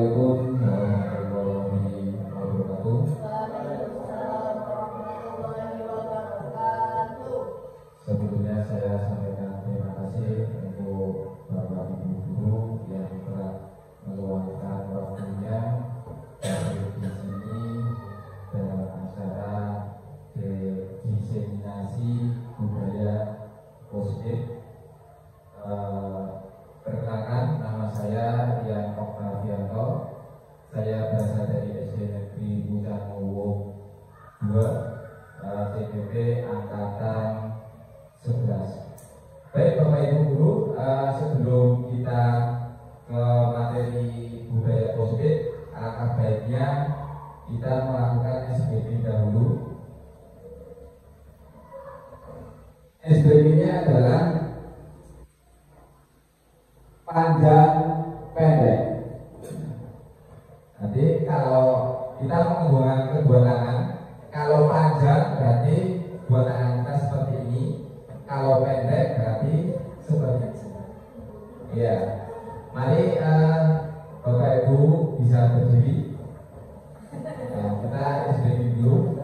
Assalamualaikum warahmatullahi wabarakatuh. Sebelumnya saya sampaikan terima kasih untuk Bapak Ibu Guru yang telah meluangkan waktunya hadir di sini dalam acara diseminasi budaya positif. Perkenalkan, nama saya Rian Oktavianto. Saya berasal dari SD Negeri Bucanowo 2, TPP Angkatan 11. Baik Bapak Ibu Guru, sebelum kita ke materi budaya positif, alangkah baiknya kita melakukan SBB dahulu. SBB-nya adalah panjang pendek. Nanti kalau kita menggunakan kedua tangan, kalau panjang berarti dua tangan kita seperti ini, kalau pendek berarti seperti ini. Ya, mari Bapak Ibu bisa berdiri. Nah, kita SBB dulu.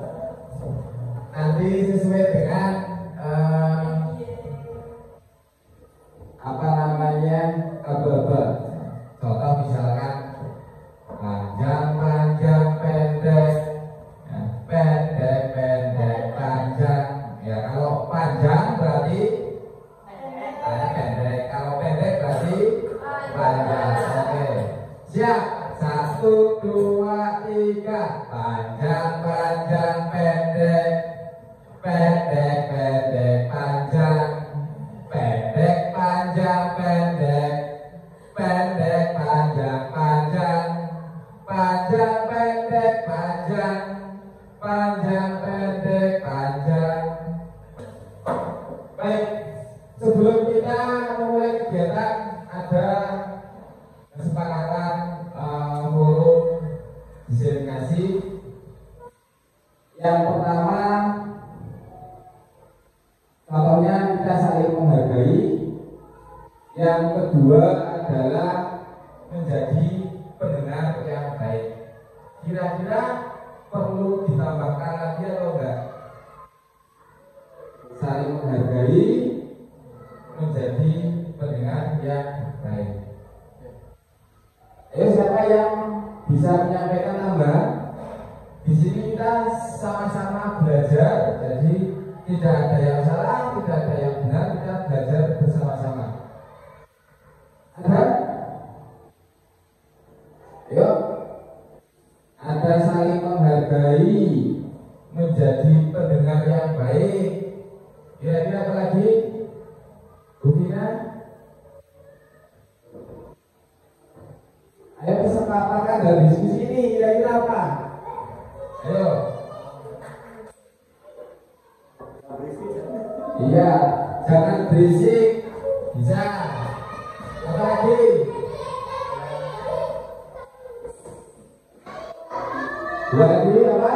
Nanti sesuai dengan kebebel. Contoh misalkan panjang pendek, ya, pendek panjang. Ya, kalau panjang berarti pendek, kalau pendek berarti panjang. Oke, siap. 1, 2, 3. Panjang pendek, pendek panjang, pendek panjang pendek, pendek panjang panjang, panjang pendek panjang, panjang pendek panjang. Baik, sebelum kita memulai kegiatan ada kesepakatan forum diseminasi. Yang pertama, contohnya kita saling menghargai. Yang kedua adalah menjadi pendengar yang baik. Kira-kira perlu ditambahkan lagi atau enggak? Saling menghargai, menjadi pendengar yang baik. Ayo, siapa yang bisa menyampaikan tambahan? Di sini kita sama-sama belajar, jadi tidak ada yang salah, tidak ada yang benar, kita belajar bersama-sama. Ada? Yuk. Ada saling menghargai, menjadi pendengar yang baik. Kira-kira apa lagi? Bukina? Ayo kesepakatan dari diskusi ini, kira-kira apa? Ayo. Iya, jangan berisik. Bisa. Apa lagi? Dua lagi apa?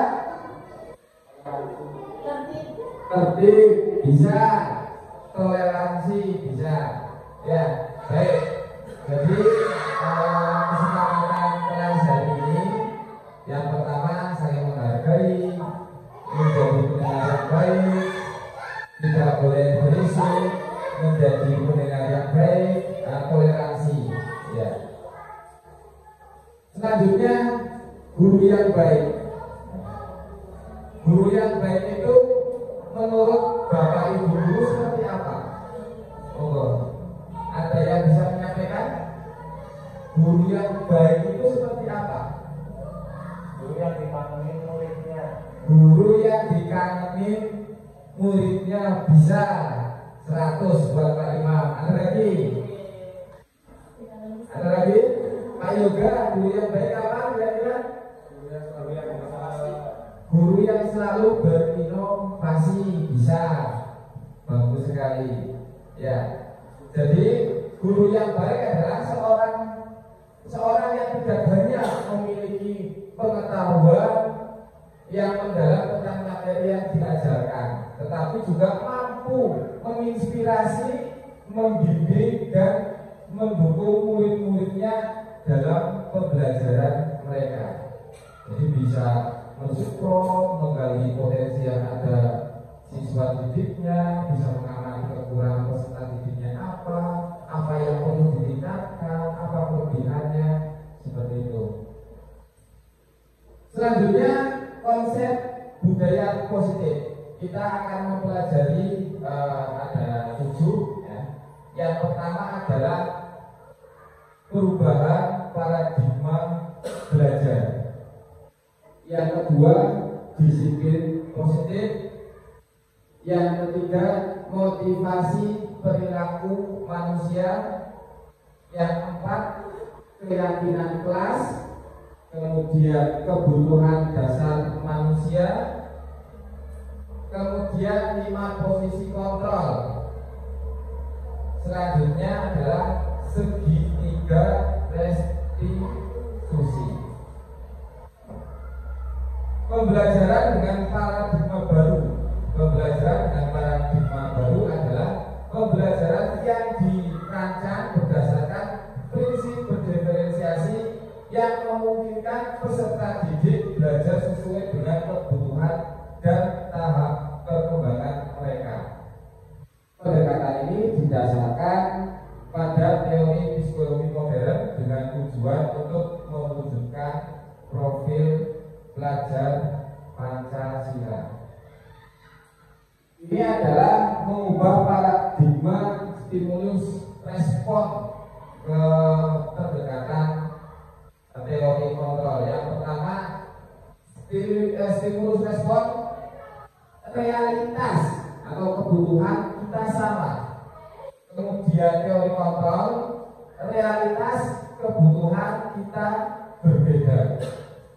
Tertib. Bisa. Toleransi bisa. Ya, baik. Jadi kesepakatan kelas hari ini, yang pertama saling menghargai, menjadi pendengar yang baik, tidak boleh berisik, menjadi pendengar yang baik, toleransi. Ya. Selanjutnya, guru yang baik. Guru yang baik itu menurut Bapak Ibu guru seperti apa? Monggo. Ada yang bisa menyampaikan? Guru yang baik itu seperti apa? Guru yang dikangenin muridnya. Guru yang dikangenin muridnya bisa 100 buat Pak Imam. Ada lagi? Ada lagi? Pak Yoga, guru yang baik apa? Kira-kira? Guru yang selalu berinovasi bisa. Bagus sekali. Ya. Jadi guru yang baik adalah seorang yang tidak hanya memiliki pengetahuan yang mendalam tentang materi yang diajarkan, tetapi juga mampu menginspirasi, membimbing dan mendukung murid-muridnya dalam pembelajaran mereka. Jadi bisa mensupport, menggali potensi yang ada siswa didiknya, bisa mengamati kekurangan peserta didiknya apa yang perlu ditingkatkan, apa kelebihannya, seperti itu. Selanjutnya konsep budaya positif. Kita akan mempelajari ada 7 ya. Yang pertama adalah perubahan paradigma belajar. Yang kedua, disiplin positif. Yang ketiga, motivasi perilaku manusia. Yang keempat, keyakinan kelas. Kemudian kebutuhan dasar manusia. Kemudian 5 posisi kontrol. Selanjutnya adalah segitiga restitusi. Pembelajaran dengan paradigma baru. Pembelajaran dengan paradigma baru adalah pembelajaran yang dirancang berdasarkan prinsip berdiferensiasi yang memungkinkan peserta didik belajar sesuai dengan kebutuhan dan tahap perkembangan mereka. Pendekatan ini didasarkan pada teori psikologi modern dengan tujuan untuk mewujudkan profil pelajar Pancasila. Ini adalah mengubah paradigma stimulus respon ke pendekatan teori kontrol. Yang pertama, stimulus respon realitas atau kebutuhan kita sama. Kemudian teori kontrol, realitas kebutuhan kita berbeda.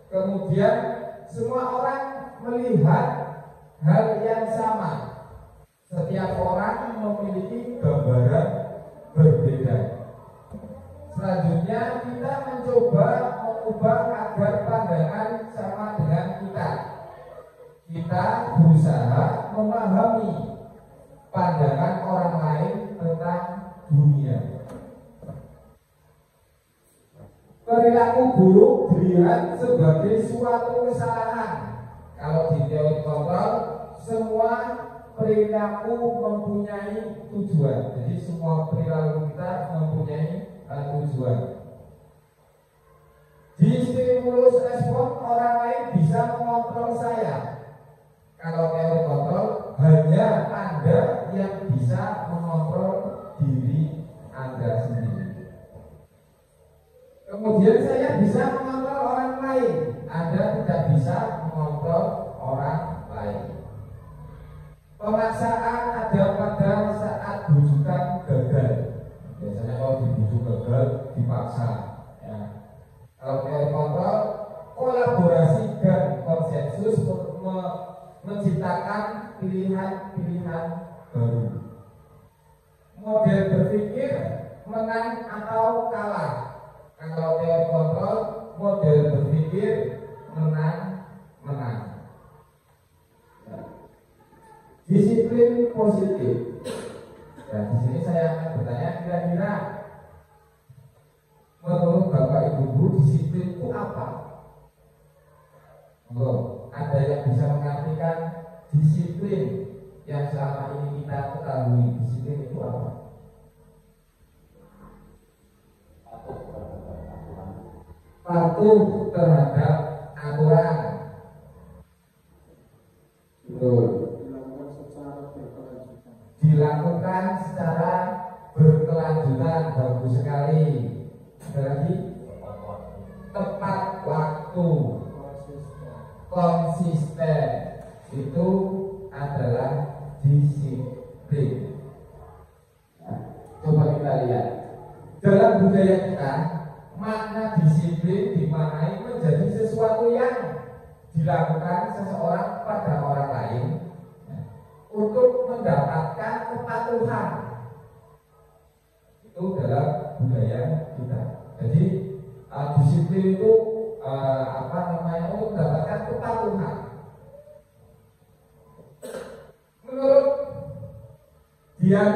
Kemudian semua orang melihat hal yang sama. Setiap orang memiliki gambaran berbeda. Selanjutnya kita mencoba mengubah agar pandangan sama dengan kita. Kita berusaha memahami pandangan orang lain tentang dunia. Perilaku buruk dilihat sebagai suatu kesalahan. Kalau di teori kontrol, semua perilaku mempunyai tujuan. Jadi semua perilaku kita mempunyai tujuan. Di stimulus respon, orang lain bisa mengontrol saya. Kalau teori kontrol, hanya Anda yang bisa mengontrol diri Anda sendiri. Kemudian saya bisa mengontrol orang lain, Anda tidak bisa mengontrol orang lain. Pemaksaan ada pada saat bujukan gagal. Biasanya kalau dibujuk gagal dipaksa. Ya. Kalau teori kontrol, kolaborasi dan konsensus menciptakan pilihan-pilihan baru. Model berpikir menang atau kalah. Kalau teori kontrol, model berpikir menang. Disiplin positif. Dan di sini saya akan bertanya, kira-kira menurut Bapak Ibu guru disiplin itu apa? Ada yang bisa mengartikan disiplin yang selama ini kita ketahui? Disiplin itu apa? Patuh terhadap aturan. Betul. Dilakukan secara berkelanjutan. Bagus sekali. Ada lagi? Tepat waktu, konsisten, itu adalah disiplin. Nah, coba kita lihat dalam budaya kita, makna disiplin dimaknai menjadi sesuatu yang dilakukan seseorang pada orang lain untuk mendapatkan kepatuhan. Itu dalam budaya kita. Jadi disiplin itu untuk mendapatkan kepatuhan. Menurut Dian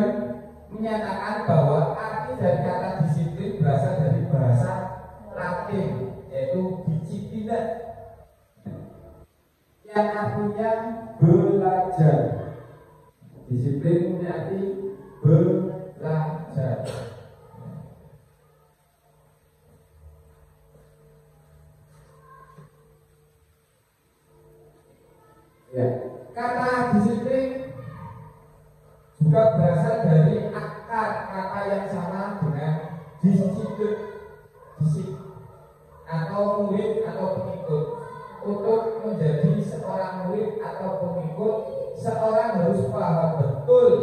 menyatakan bahwa arti dari kata disiplin berasal dari bahasa Latin, yaitu disiplin, yang artinya belajar. Disiplin berarti belajar. Ya, kata disiplin juga berasal dari akar kata yang sama dengan disiplin, atau murid atau pengikut. Untuk menjadi seorang murid atau pengikut, seorang harus paham betul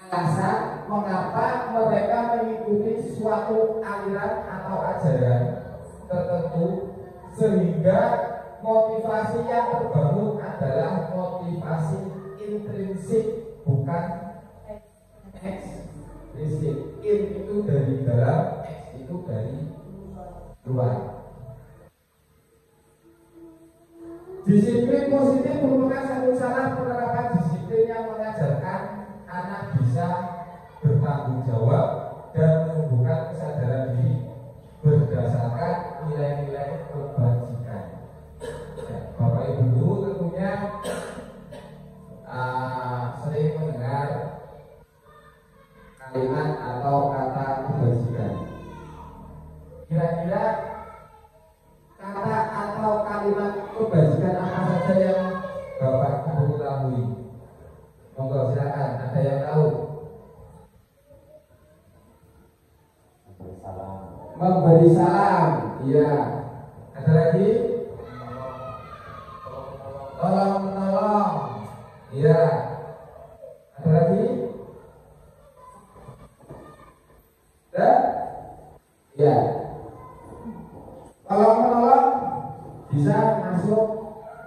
alasan mengapa mereka mengikuti suatu aliran atau ajaran tertentu, sehingga motivasi yang terbangun adalah motivasi intrinsik, bukan eksplisit. In itu dari dalam, X itu dari luar. Disiplin positif merupakan satu cara penerapan disiplin yang mengajarkan anak bisa bertanggung jawab dan menumbuhkan kesadaran diri berdasarkan nilai-nilai kebajikan. Ya, Bapak Ibu guru tentunya sering mendengar kalimat atau kata kebajikan. Kira-kira kata atau kalimat kebajikan apa saja yang Bapak Ibu ketahui? Monggo silakan, ada yang tahu? Memberi salam, iya. Ada lagi? Tolong menolong, iya. Ada lagi? Dan, iya. Tolong menolong bisa masuk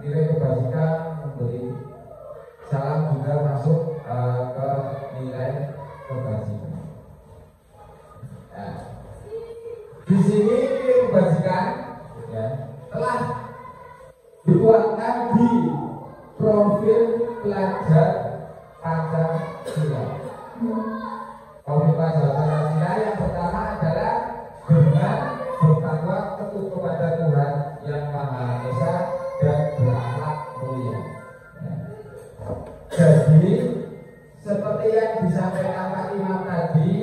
nilai kebajikan, memberi salam juga masuk ke nilai kebajikan. Nah, di sini nilai kebajikan ya, telah dituangkan di profil pelajar Pancasila. Profil pelajar Pancasila yang pertama adalah dengan bertakwa kepada Tuhan yang Maha Esa dan berakhlak mulia. Jadi seperti yang disampaikan Pak Imam tadi,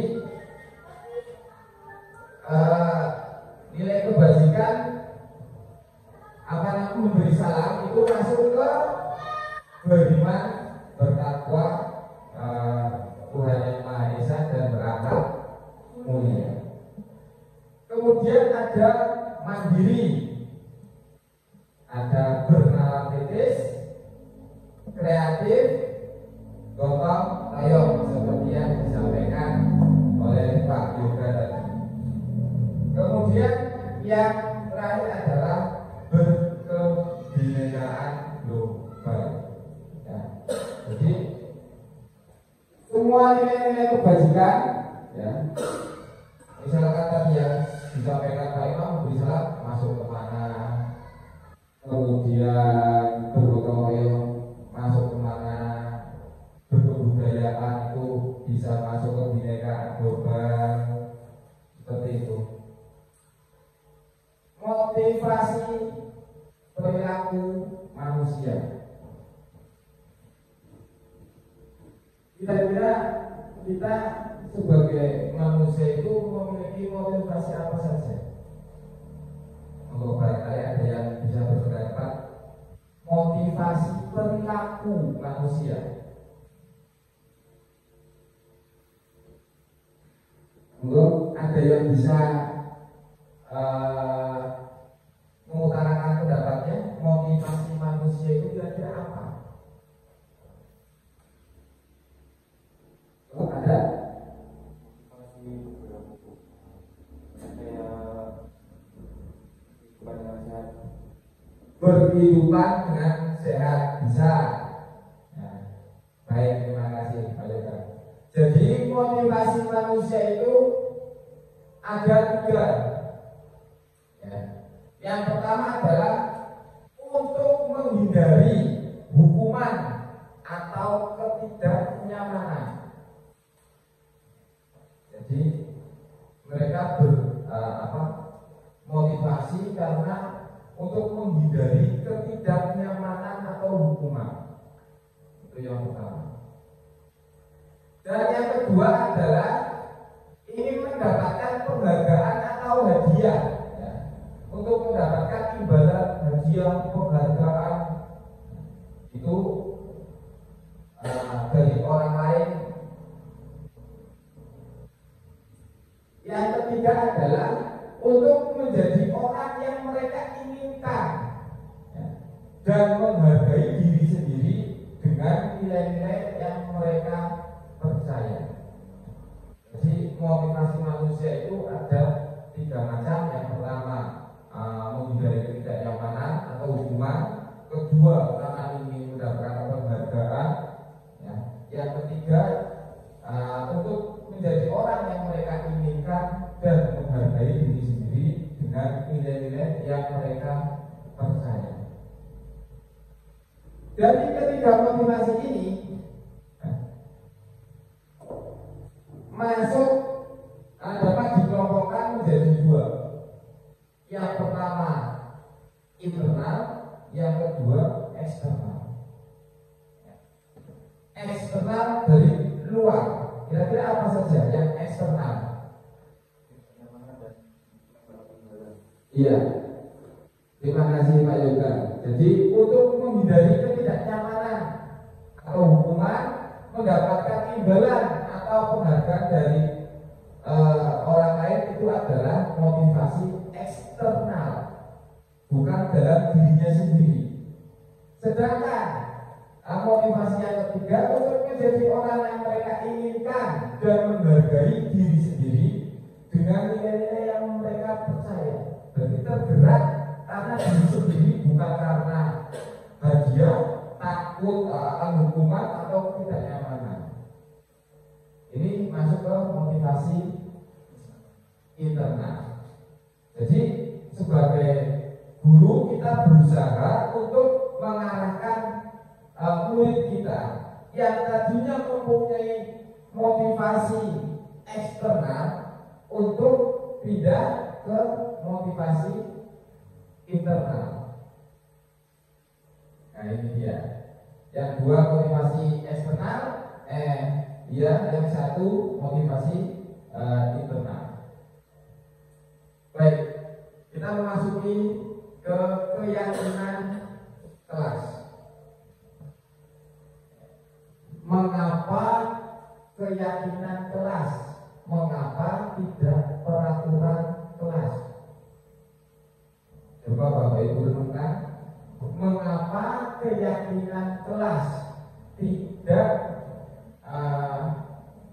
nilai kebajikan apa namanya memberi salam itu masuk ke beriman, bertakwa Tuhan yang Maha Esa dan berakhlak mulia. Kemudian ada mandiri, ada bernalar kritis, kreatif, gotong royong seperti yang disampaikan oleh Pak Yoga tadi. Kemudian yang terakhir adalah berkebinekaan global. Ya. Jadi semua nilai-nilai kebajikan, ya, misalkan tadi yang disampaikan Pak Imam memberi salam masuk ke mana, kemudian bergotong royong masuk ke mana, berkebudayaan itu bisa masuk ke binekaan global, seperti itu. Motivasi perilaku manusia. Kira-kira kita sebagai manusia itu memiliki motivasi apa saja? Untuk barangkali ada yang bisa berpendapat motivasi perilaku manusia. Untuk ada yang bisa mengutarakan pendapatnya, motivasi manusia itu kira-kira apa? Oh, ada? Berkehidupan dengan sehat bisa. Nah, baik, terima kasih Pak Yoga. Jadi motivasi manusia itu ada 3. Ya. Yang pertama adalah untuk menghindari hukuman atau ketidaknyamanan. Jadi mereka motivasi karena untuk menghindari ketidaknyamanan atau hukuman. Itu yang pertama. Dan yang kedua adalah ingin mendapatkan penghargaan atau hadiah, ya. Untuk mendapatkan imbalan hadiah penghargaan itu dari orang lain. Yang ketiga adalah untuk menjadi orang yang mereka inginkan, ya, dan menghargai diri sendiri dengan nilai-nilai yang mereka percaya. Jadi motivasi manusia itu ada 3 macam. Yang pertama menghindari ketidaknyamanan atau hukuman. Kedua, karena ingin mendapatkan penghargaan, ya. Yang ketiga untuk menjadi orang yang mereka inginkan dan menghargai diri sendiri dengan nilai-nilai yang mereka percaya. Dari ketiga motivasi ini masuk dapat dikelompokkan menjadi 2. Yang pertama internal, yang kedua eksternal. Eksternal dari luar. Kira-kira apa saja yang eksternal? Iya. Terima kasih Pak Yoga. Jadi untuk menghindari ketidaknyamanan atau hukuman, mendapatkan imbalan atau penghargaan dari orang lain itu adalah motivasi eksternal, bukan dalam dirinya sendiri. Sedangkan motivasi yang ketiga untuk menjadi orang yang mereka inginkan dan menghargai diri sendiri dengan nilai-nilai yang mereka percaya. Berarti tergerak karena diri sendiri, bukan karena hadiah, takut akan hukuman atau ketidaknyamanan. Ini masuk ke motivasi internal. Jadi sebagai guru kita berusaha untuk mengarahkan murid kita yang tadinya mempunyai motivasi eksternal untuk pindah ke motivasi internal. Nah ini dia. Yang 2 motivasi eksternal, yang 1 motivasi internal. Baik, kita memasuki ke keyakinan kelas. Mengapa keyakinan kelas? Mengapa tidak peraturan kelas? Coba Bapak Ibu renungkan. Mengapa keyakinan kelas tidak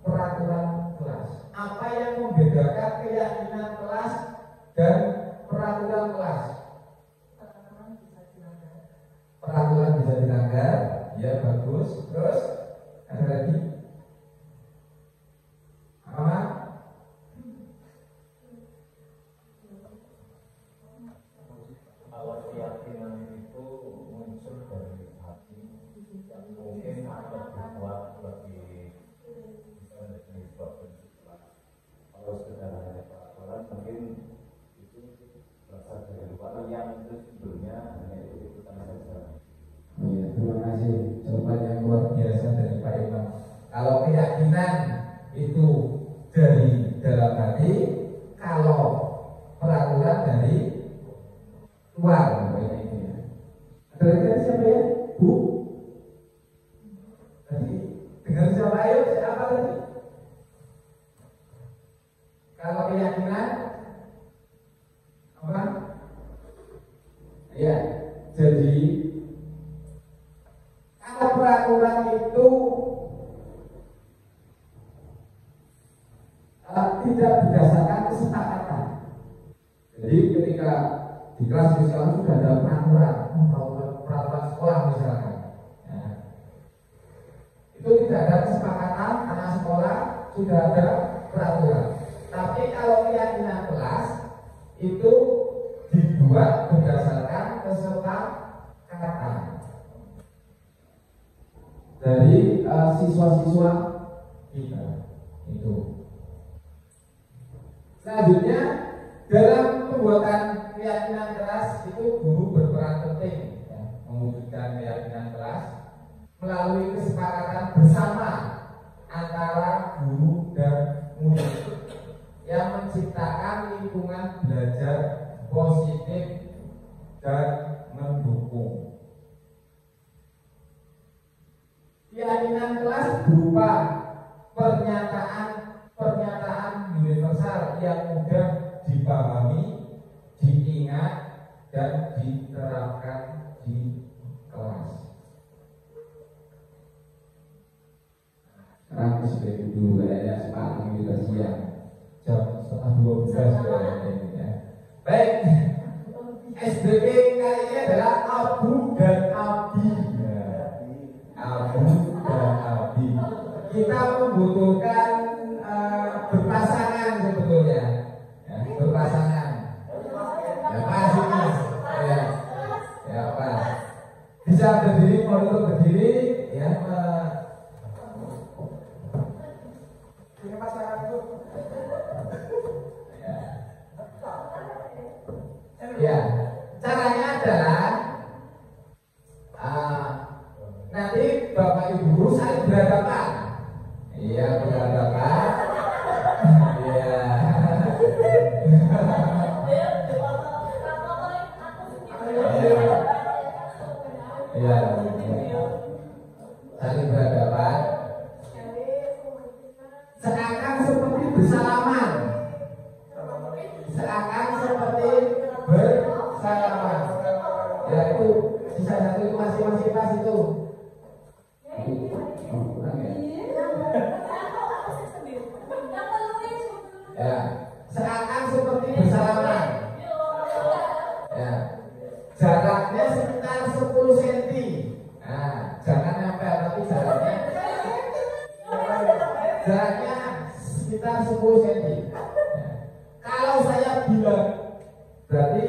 peraturan kelas? Apa yang membedakan keyakinan kelas dan peraturan kelas? Peraturan bisa dilanggar, ya bagus. Terus ada lagi apa? Kalau keyakinan itu muncul dari hati, mungkin ada dibuat lebih bisa menjadi sebuah prinsip. Kalau sekedar hanya peraturan, mungkin itu berasal dari luar yang itu sebelumnya hanya ikutan saja. Iya, terima kasih jawaban yang luar biasa dari Pak Imam. Kalau keyakinan itu dari dalam hati, kalau peraturan dari luar. Dari siapa ya? Bu? Tadi dengar siapa? Ayo, siapa tadi? Kalau keyakinan apa? Ya, jadi kalau peraturan itu tidak berdasarkan kesepakatan. Jadi ketika di kelas misalnya sudah ada peraturan sekolah misalkan, ya, itu tidak ada kesepakatan karena sekolah sudah ada peraturan. Tapi kalau keyakinan kelas itu dibuat berdasarkan kesepakatan dari siswa-siswa kita itu. Selanjutnya dalam pembuatan keyakinan itu guru berperan penting ya, mewujudkan keyakinan kelas melalui kesepakatan bersama antara guru dan murid yang menciptakan lingkungan belajar positif dan mendukung. Keyakinan kelas berupa pernyataan universal yang mudah dipahami, diingat, dan diterapkan di kelas. Sekarang seperti dulu kayaknya sepatu kita siang jam 11:30 ya. Baik, SBK kali ini adalah Abu dan Abi. Abu dan Abi. Kita membutuhkan berpasangan sebetulnya, ya, berpasangan. Ya pas ini, ya pas. Bisa berdiri, mau untuk berdiri, ya. Ini pasangan itu. Ya, caranya adalah nanti Bapak Ibu saling berhadapan. Iya, berhadapan. Iya. Iya. Saling berhadapan. Seakan seperti bersalaman. Seakan seperti bersalaman. Ya itu sisa satu itu masih pas itu. Kurang ya. Ya, seakan seperti bersalaman. Ya, jaraknya sekitar 10 cm. Nah, jangan nempel tapi jaraknya sekitar 10 cm. Ya. Kalau saya bilang berarti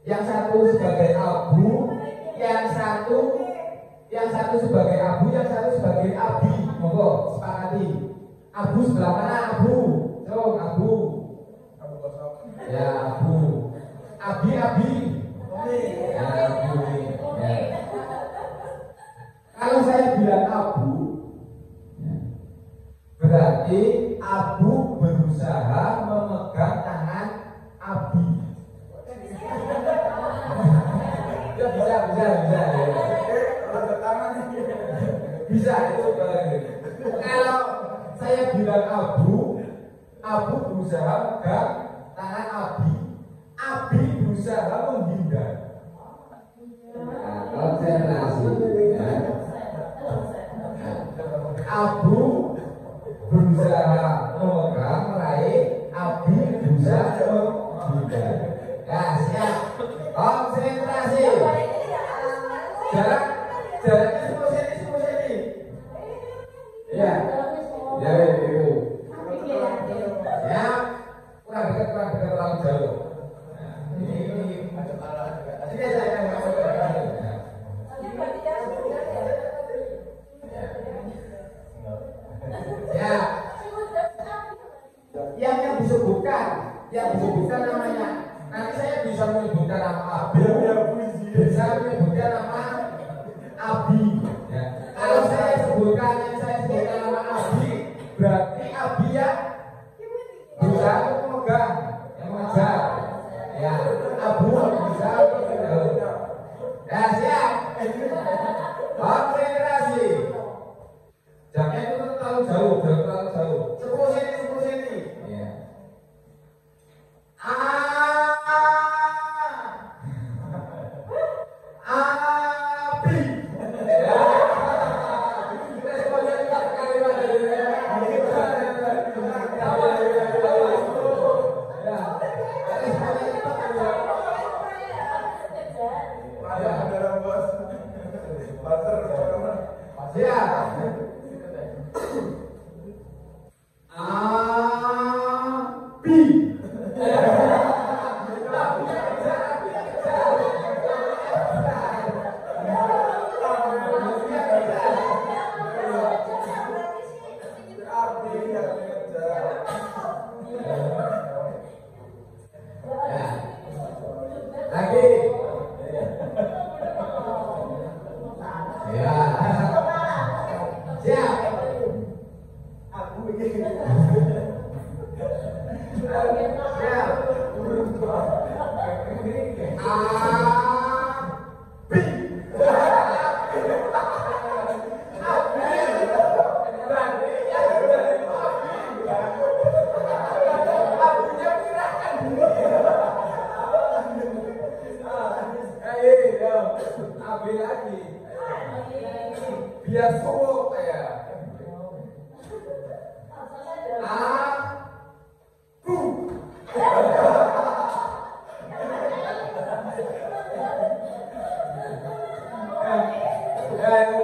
yang satu sebagai abu, yang satu sebagai abu, yang satu sebagai abi. Monggo sepakati. Abu sebelah mana abu? Coba abu. Ya abu. Abi. Ya abu. Ya. Kalau saya bilang abu, ya, berarti abu berusaha memegang tangan abi. Ya bisa itu. Kalau saya bilang abu berusaha megang tangan abi berusaha menghindar. Nah, konsentrasi ya. Abu berusaha memegang meraih, abi berusaha menghindar. Ya siap, konsentrasi. Jaraknya 10 cm. Ya, ya itu. Ya, kurang dekat terlalu jauh. Ini ya. Yang disebutkan namanya. Nanti saya bisa menyebutkan nama Abi, bisa menyebutkan nama Abi. Ya. Kalau saya sebutkan nama Abi, berarti Abi ya berusaha memegang, yang mengejar. Ya, Abu bisa. Ya siap. Konsentrasi. Jamnya itu terlalu jauh. 10 cm. Ya. Abi. Lagi. Abi lagi. Biar full ya.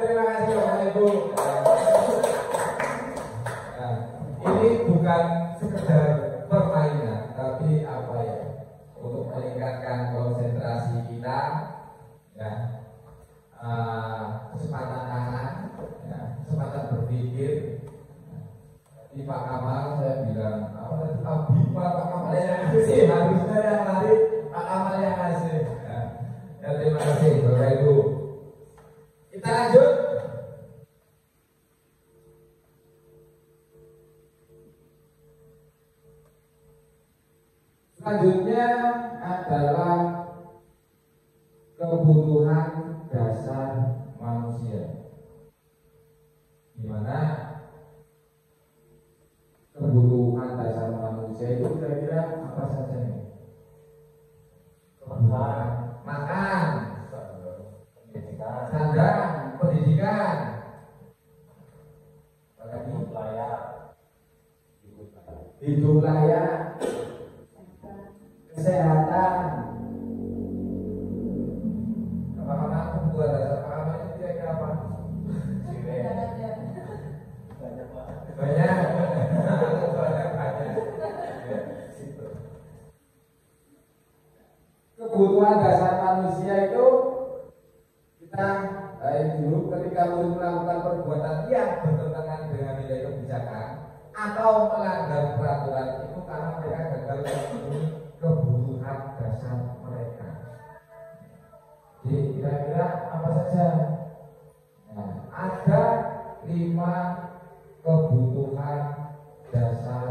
Terima kasih Bapak Ibu. Nah, ini bukan sekedar permainan, tapi apa ya? Untuk meningkatkan konsentrasi kita, ya, kecepatan tangan, ya, kecepatan berpikir. Di Pak Kamal saya bilang, apa tadi? Pak Kamal yang ngasih, harusnya yang lari Pak Kamal yang ngasih. Ya, terima kasih Bapak Ibu. Kita lanjut. Selanjutnya adalah kebutuhan dasar manusia, di mana kebutuhan dasar manusia itu kira-kira apa saja nih? Makan, sandang, pendidikan, hidup layak, kesehatan. Apa-apa kebutuhan dasar manusia itu kira-kira apa? Banyak. Kebutuhan dasar manusia itu kita dulu ketika melakukan perbuatan yang bertentangan dengan nilai kebijakan atau melanggar peraturan itu karena mereka gagal memenuhi kebutuhan dasar mereka. Jadi kira-kira apa saja? Nah, ada 5 kebutuhan dasar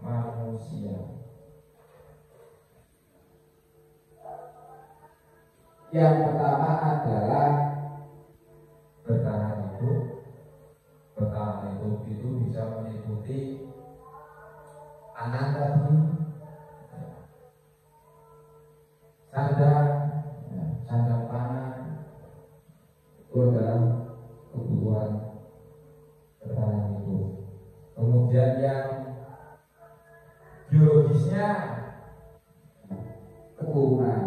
manusia. Yang pertama adalah bertahan hidup. Bertahan hidup itu bisa meliputi pangan tadi, sandang pangan, itu adalah kebutuhan bertahan hidup. Kemudian yang biologisnya, keturunan,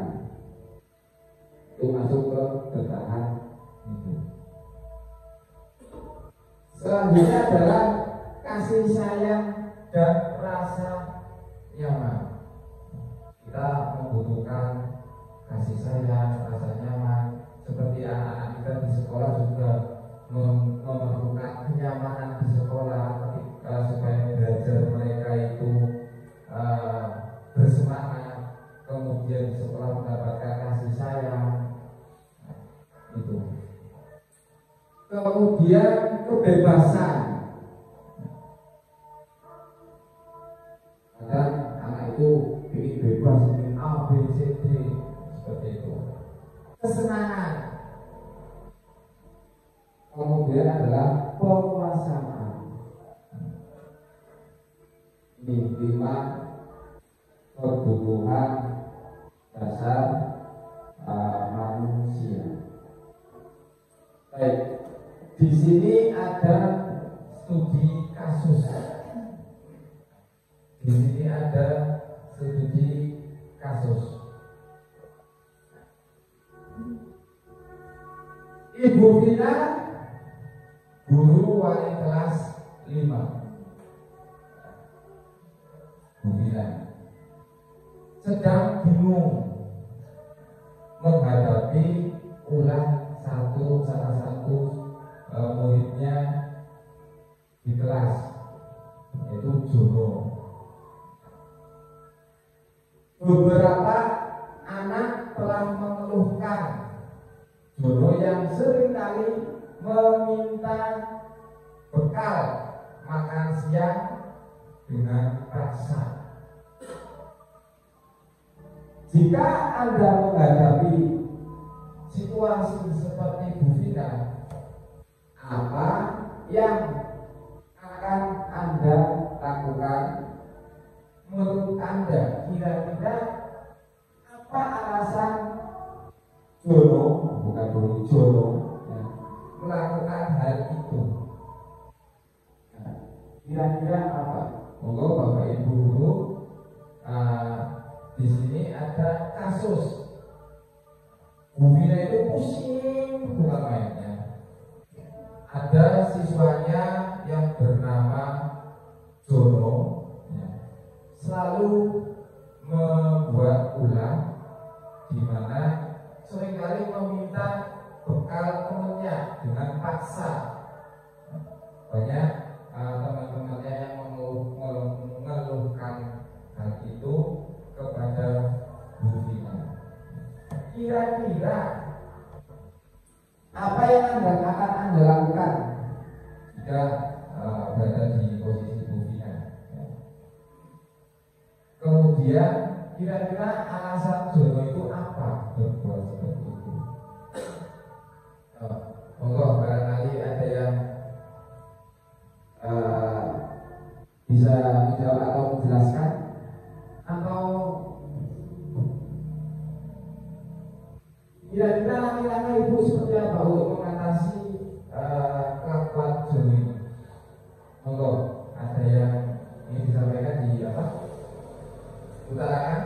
itu masuk ke bertahan hidup. Selanjutnya adalah kasih sayang dan rasa nyaman. Kita membutuhkan kasih sayang, rasa nyaman. Seperti anak-anak kita di sekolah juga memerlukan kenyamanan di sekolah ketika supaya belajar mereka itu bersemangat, kemudian di sekolah mendapatkan kasih sayang. Itu. Kemudian kebebasan. Dan anak itu ingin bebas, ingin A, B, C, D, seperti itu. Kesenangan. Kemudian adalah penguasaan. Ini 5 kebutuhan dasar manusia. Baik, di sini ada studi kasus. Di sini ada studi kasus. Ibu Vina, guru wali kelas 5. Bu Vina sedang bingung menghadapi salah satu muridnya di kelas, yaitu Jono. Beberapa anak telah mengeluhkan Jono yang seringkali meminta bekal makan siang dengan rasa. Jika Anda menghadapi situasi seperti Bu Vina, apa yang akan Anda lakukan? Menurut Anda kira-kira apa alasan Jono, bukan dulu Jono, ya, melakukan hal itu? Nah, kira-kira apa? Monggo Bapak Ibu Guru, di sini ada kasus Bu Vina itu pusing bukan mainnya. Ada siswanya yang bernama Jono, ya, selalu membuat ulang, di mana seringkali meminta bekal temannya dengan paksa. Banyak teman-temannya yang mengeluhkan hal itu kepada Bu Vina. Kira-kira apa yang akan Anda lakukan jika berada di posisi Bu Vina? Kemudian kira-kira alasan Jono itu apa berbuat seperti itu? Monggo barangkali ada yang bisa menjawab atau menjelaskan, atau kira-kira langkah-langkah Ibu seperti apa untuk mengatasi kelakuan Jono ini? Monggo, ada yang ingin disampaikan di apa? Utarakan.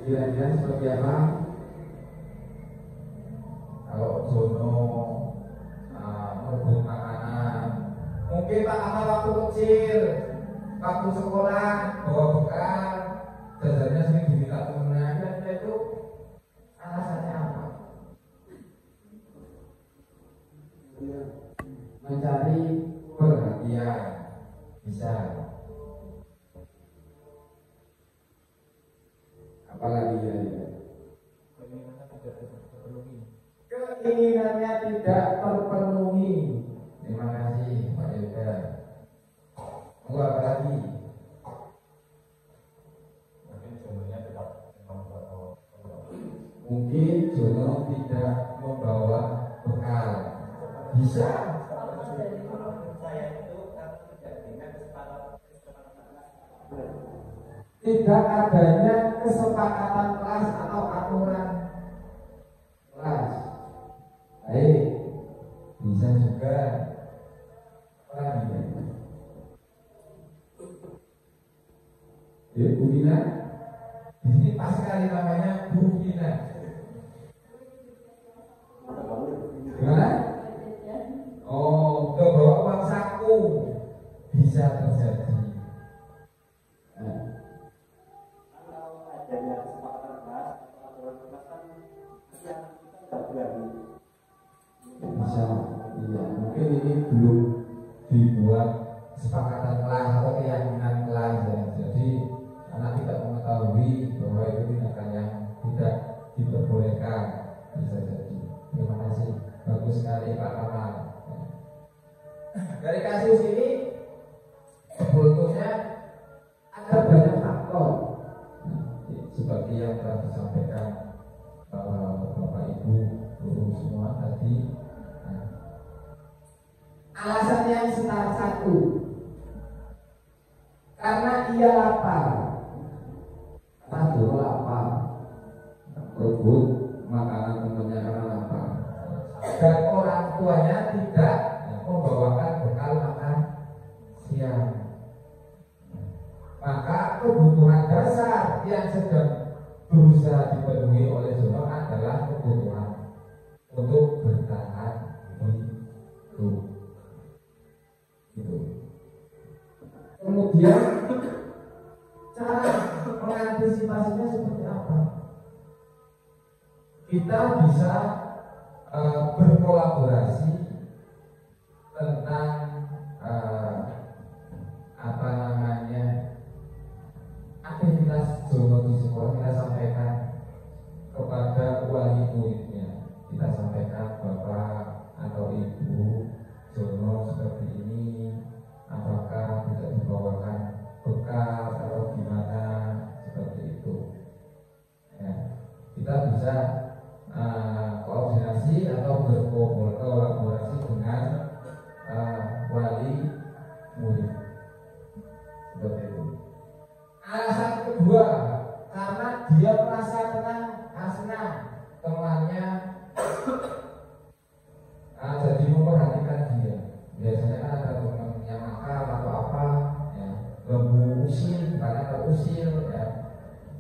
Kira-kira seperti apa kalau Jono merebut makanan? Mungkin Pak Amal waktu kecil, waktu sekolah bawa bekal, jajannya sering diminta temennya. Kira-kira itu alasannya apa? Mencari perhatian, bisa. Apalagi ya? Keinginannya tidak terpenuhi. Terima kasih Pak Yoga. Apa lagi? Mungkin Jono tidak membawa bekal. Bisa. Tidak adanya kesepakatan kelas atau aturan kelas. Baik, bisa juga lagi. Ya, Bu Vina. Di sini pas sekali namanya Bu Vina. Gimana? Oh, kebawa uang saku. Bisa terjadi. Bisa, iya. Mungkin ini belum dibuat kesepakatan kelas atau keyakinan kelas ya. Jadi anak tidak mengetahui bahwa itu tindakan yang tidak diperbolehkan. Bisa jadi. Terima kasih. Bagus sekali Pak Kamal. Dari kasus ini sebetulnya ada banyak faktor. Seperti yang telah disampaikan Bapak Ibu guru semua tadi. Alasan yang salah satu, karena ia lapar. Karena dulu lapar, berebut makanan temannya karena lapar. Dan orang tuanya tidak membawakan bekal makan siang. Maka kebutuhan dasar yang sedang berusaha dipenuhi oleh Jono adalah kebutuhan untuk bertahan hidup. Gitu. Kemudian cara mengantisipasinya seperti apa? Kita bisa berkolaborasi tentang apa namanya aktivitas Jono di sekolah. Kita sampaikan kepada wali muridnya, kita sampaikan Bapak atau Ibu Jono seperti ini, apakah tidak dibawakan bekal atau gimana, seperti itu ya. Kita bisa koordinasi atau berkolaborasi dengan wali murid seperti itu. Alasan kedua, karena dia merasa senang temannya jadi memperhatikan dia. Biasanya kan ada teman yang nakal atau apa, ya, lembu usil, karena terusil, ya.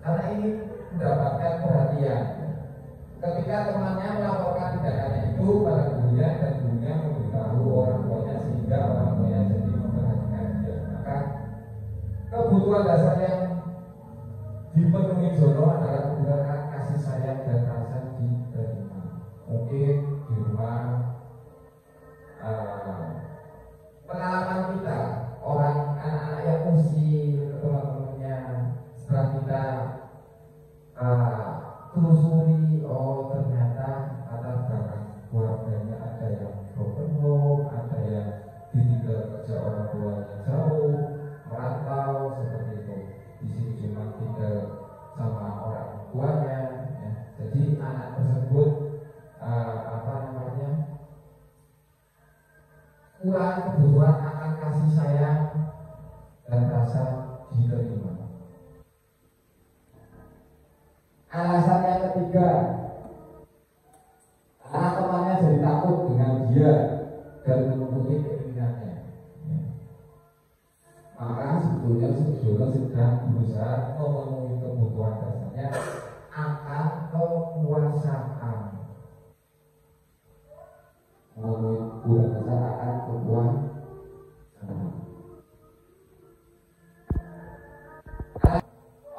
Karena ini mendapatkan perhatian. Ketika temannya melaporkan tindakannya itu pada gurunya dan gurunya memberitahu orang tuanya sehingga orang tuanya jadi memperhatikan dia, maka kebutuhan dasar yang dipenuhi Jono adalah kebutuhan kasih sayang dan rasa diterima. Mungkin di rumah pengalaman kita, orang anak-anak yang usil teman-temannya, setelah kita telusuri, oh ternyata latar belakang keluarganya ada yang broken home, ada yang ditinggal kerja orang tuanya jauh, merantau seperti itu. Di sini cuma tinggal sama orang tuanya, ya. Jadi anak tersebut kurang kebutuhan akan kasih sayang dan rasa diterima. Alasan yang ketiga, karena temannya jadi takut dengan dia dan menuruti keinginannya, ya. Maka sebetulnya sedang berusaha memenuhi kebutuhan dasarnya akan kekuasaan. Memenuhi kebutuhan dasar akan kekuasaan.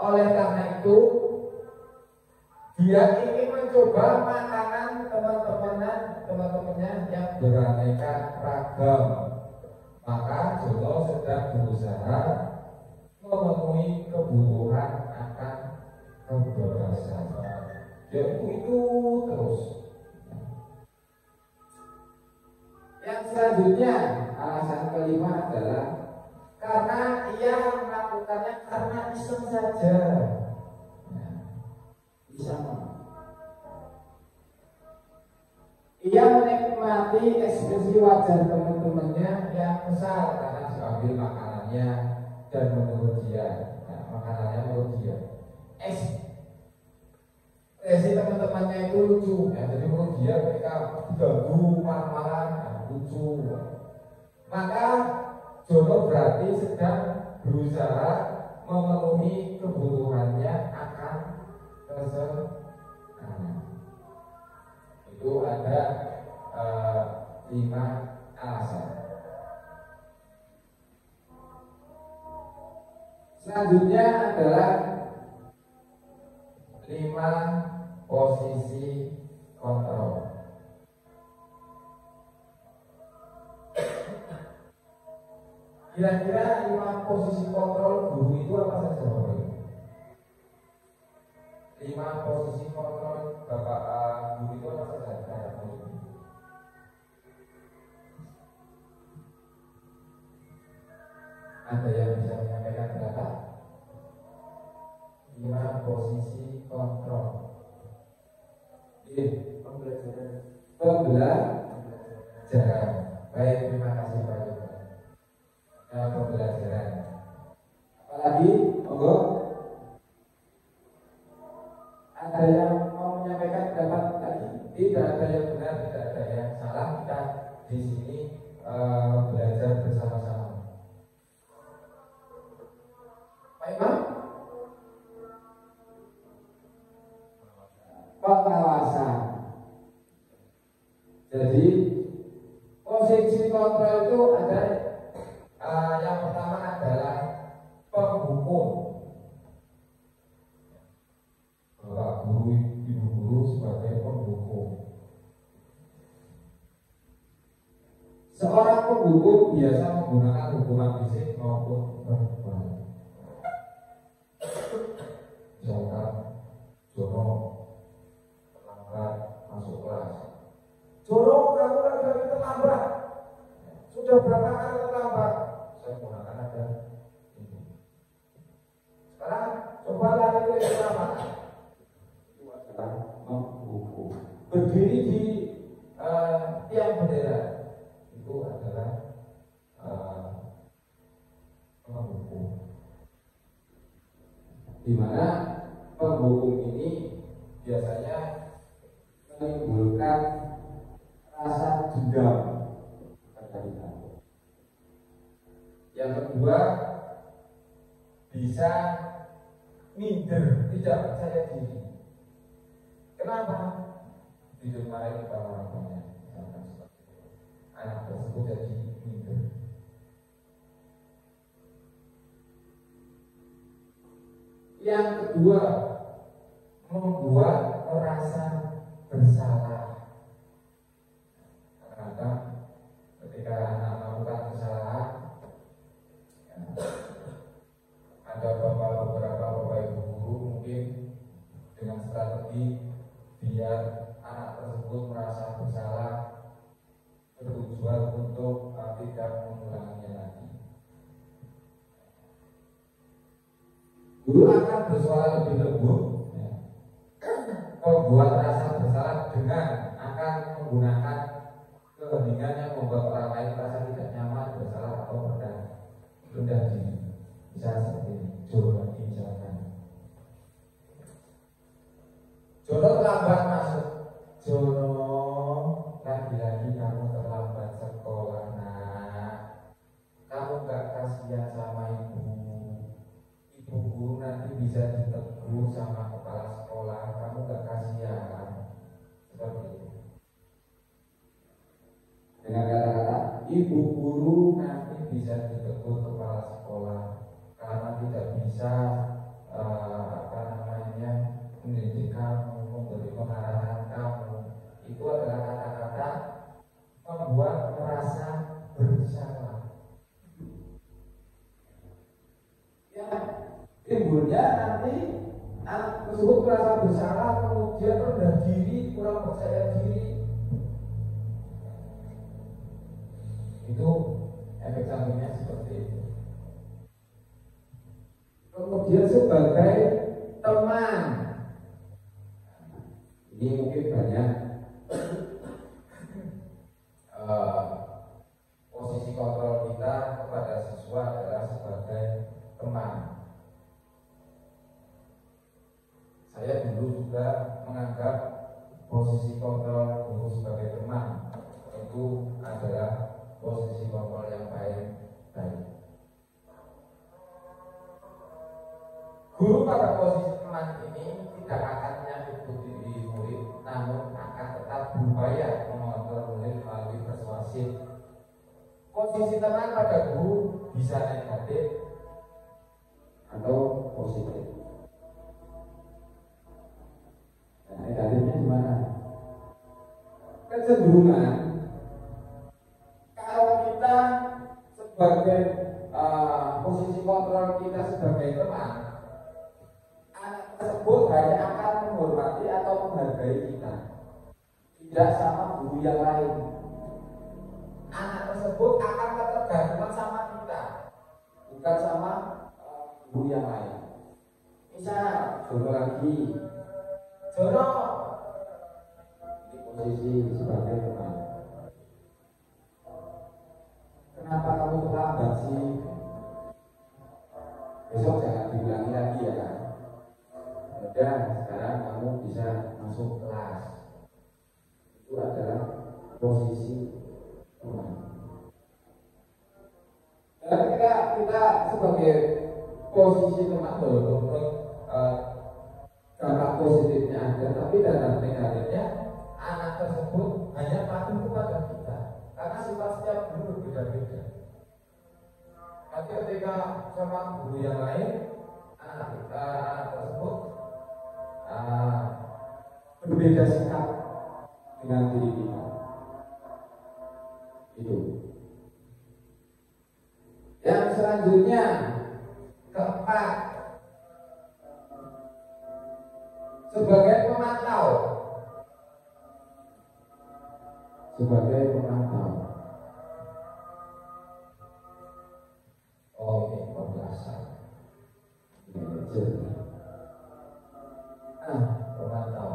Oleh karena itu, dia ingin mencoba makanan teman-temannya yang beraneka ragam. Maka Jono sedang berusaha memenuhi kebutuhan akan kebebasan. Yaitu itu terus. Yang selanjutnya, alasan kelima adalah karena ia melakukannya karena iseng saja. Ia menikmati ekspresi wajah teman-temannya yang besar karena diambil makanannya dan menurut dia, makanannya menurut dia ekspresi teman-temannya itu lucu, ya. Jadi menurut dia ketika ganggu marah-marah lucu. Maka Jono berarti sedang berusaha memenuhi kebutuhannya akan kesenangan. Itu ada 5 alasan. Selanjutnya adalah 5 posisi kontrol. Kira-kira 5 posisi kontrol guru itu apa saja, Bapak? 5 posisi kontrol Bapak guru itu apa saja? Ada yang bisa menyampaikan berapa? 5 posisi kontrol. Ini pembelajaran. Baik, terima kasih Pak Yoga. Pembelajaran. Apalagi, monggo. Ada yang mau menyampaikan pendapat tadi? Tidak ada yang benar, tidak ada yang salah. Kita di sini belajar bersama-sama. Pak Imam? Pengawasan. Jadi posisi kontrol itu ada yang pertama adalah penghukum. Bapak guru, ibu guru sebagai penghukum. Seorang penghukum biasa menggunakan hukuman fisik maupun verbal. Misalkan Jono terlambat masuk kelas. Jono, kamu lagi terlambat. Sudah berapa kali terlambat? Saya menggunakan ada ini. Sekarang coba lari ke yang sama. Itu adalah menghukum. di mana penghukum ini biasanya menimbulkan rasa dendam pada kita. Yang kedua, bisa minder, tidak percaya diri. Kenapa? Dimarahi kepala orang tuanya, anak tersebut jadi minder. Yang kedua, membuat merasa bersalah. Karena ketika anak melakukan kesalahan, ada beberapa bapak ibu guru mungkin dengan strategi biar anak tersebut merasa bersalah, bertujuan untuk tidak mengulanginya lagi. Guru akan bersuara lebih lembut, membuat rasa bersalah dengan akan menggunakan keheningan yang membuat orang lain merasa tidak nyaman, bersalah atau rendah diri. Bisa seperti ini, Jono misalkan. Jono terlambat masuk. Jono, lagi-lagi kamu terlambat sekolah, nak. Kamu gak kasihan sama ibu. Ibu guru nanti bisa ditegur sama kepala sekolah. Kamu gak kasihan. Seperti itu. Dengan kata-kata, ibu guru nanti bisa ditegur kepala sekolah karena tidak bisa mendidik kamu, memberi pengarahan kamu. Itu adalah kata-kata membuat merasa bersalah. Ya, timbulnya nanti anak tersebut merasa bersalah, kemudian rendah diri, kurang percaya diri. Itu efek sampingnya seperti itu. Kemudian sebagai teman, ini mungkin banyak posisi kontrol kita kepada siswa adalah sebagai teman. Saya dulu juga menganggap posisi kontrol guru sebagai teman itu adalah posisi kontrol yang baik. Guru pada posisi teman ini tidak akan menyakiti murid, namun akan tetap berupaya mengontrol murid melalui persuasif. Posisi teman pada guru bisa negatif atau positif. Nah, negatifnya gimana? Kecenderungan kalau kita sebagai posisi kontrol kita sebagai teman, anak tersebut hanya akan menghormati atau menghargai kita, tidak sama guru yang lain. Anak tersebut akan ketergantungan sama kita, bukan sama guru yang lain. Misal, Jono lagi, Jono di posisi sebagai teman. Kenapa kamu terlambat sih? Besok jangan diulangi lagi ya kan? Udah, sekarang kamu bisa masuk kelas. Itu adalah posisi teman. Dan kita sebagai posisi teman walaupun dampak positifnya ada, tapi dalam negatifnya anak tersebut hanya patuh kepada kita karena sifat setiap guru berbeda-beda. Tapi ketika sama guru yang lain, anak tersebut berbeda sikap dengan diri kita. Itu. Yang selanjutnya, keempat, sebagai pemantau. Sebagai pemantau. Oh, ini pembelasan. Manajer. Pemantau.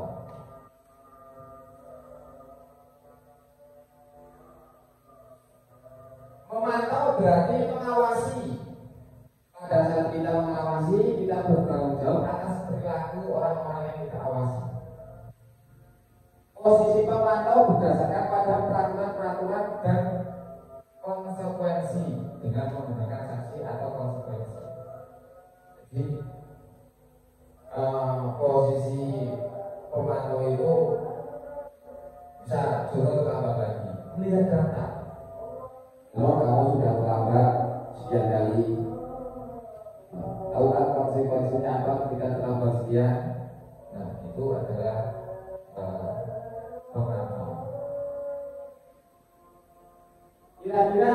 Memantau berarti mengawasi. Pada saat kita mengawasi, kita bertanggung jawab yang kita awasi. Posisi pemantau berdasarkan pada peraturan-peraturan dan konsekuensi dengan menggunakan sanksi atau konsekuensi. Jadi posisi pemantau itu bisa turun terlambat lagi. Melihat data. Kalau kamu sudah terlambat sekian kali, tahu kan konsekuensinya apa ketika terlambat sekian? Nah, itu adalah pemantau. Kira-kira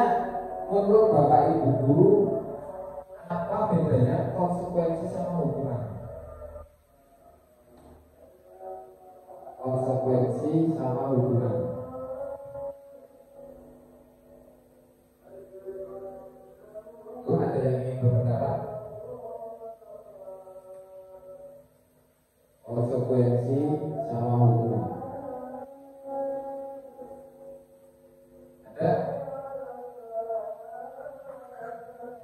menurut Bapak Ibu guru, apa bedanya konsekuensi sama hukuman? Konsekuensi sama hukuman. Itu ada yang ingin berpendapat? Konsekuensi sama hukuman. Ada?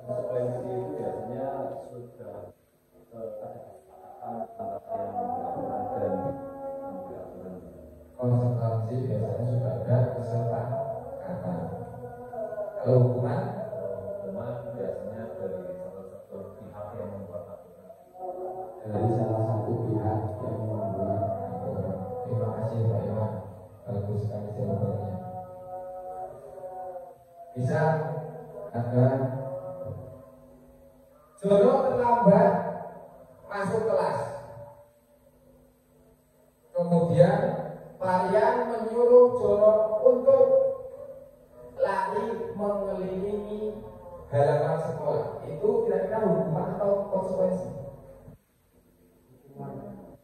Konsekuensi itu biasanya sudah ada kesepakatan antara yang melakukan dan Konsekuensi biasanya sudah ada kesepakatan. Kalau hukuman biasanya dari salah satu pihak yang membuat aturan. dari salah satu pihak yang membuat aturan. Terima kasih Pak Iwan, bagus sekali jawabannya. Bisa ada Jono terlambat masuk kelas, kemudian Parian menyuruh Jono untuk lari mengelilingi halaman sekolah. Itu kira-kira hukuman atau konsekuensi?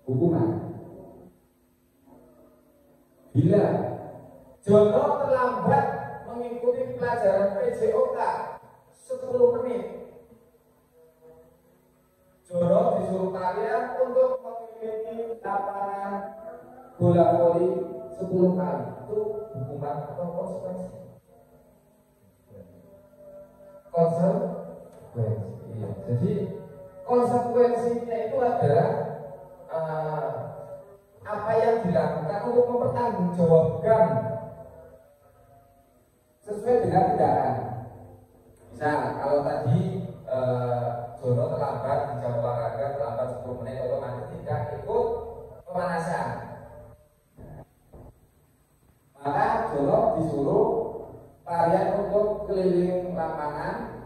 Hukuman. Bila Jono terlambat mengikuti pelajaran PJOK 10 menit, Jono disuruh kalian untuk mengikuti lapangan bola voli 10 kali. Itu hukuman atau konsekuensi? Konsekuensi. Iya. Jadi konsekuensinya itu adalah apa yang dilakukan untuk mempertanggungjawabkan sesuai dengan tindakan. Misal kalau tadi Jono terlambat di jam olahraga, terlambat 10 menit, otomatis tidak ikut pemanasan. Maka Jono disuruh Parian untuk keliling lapangan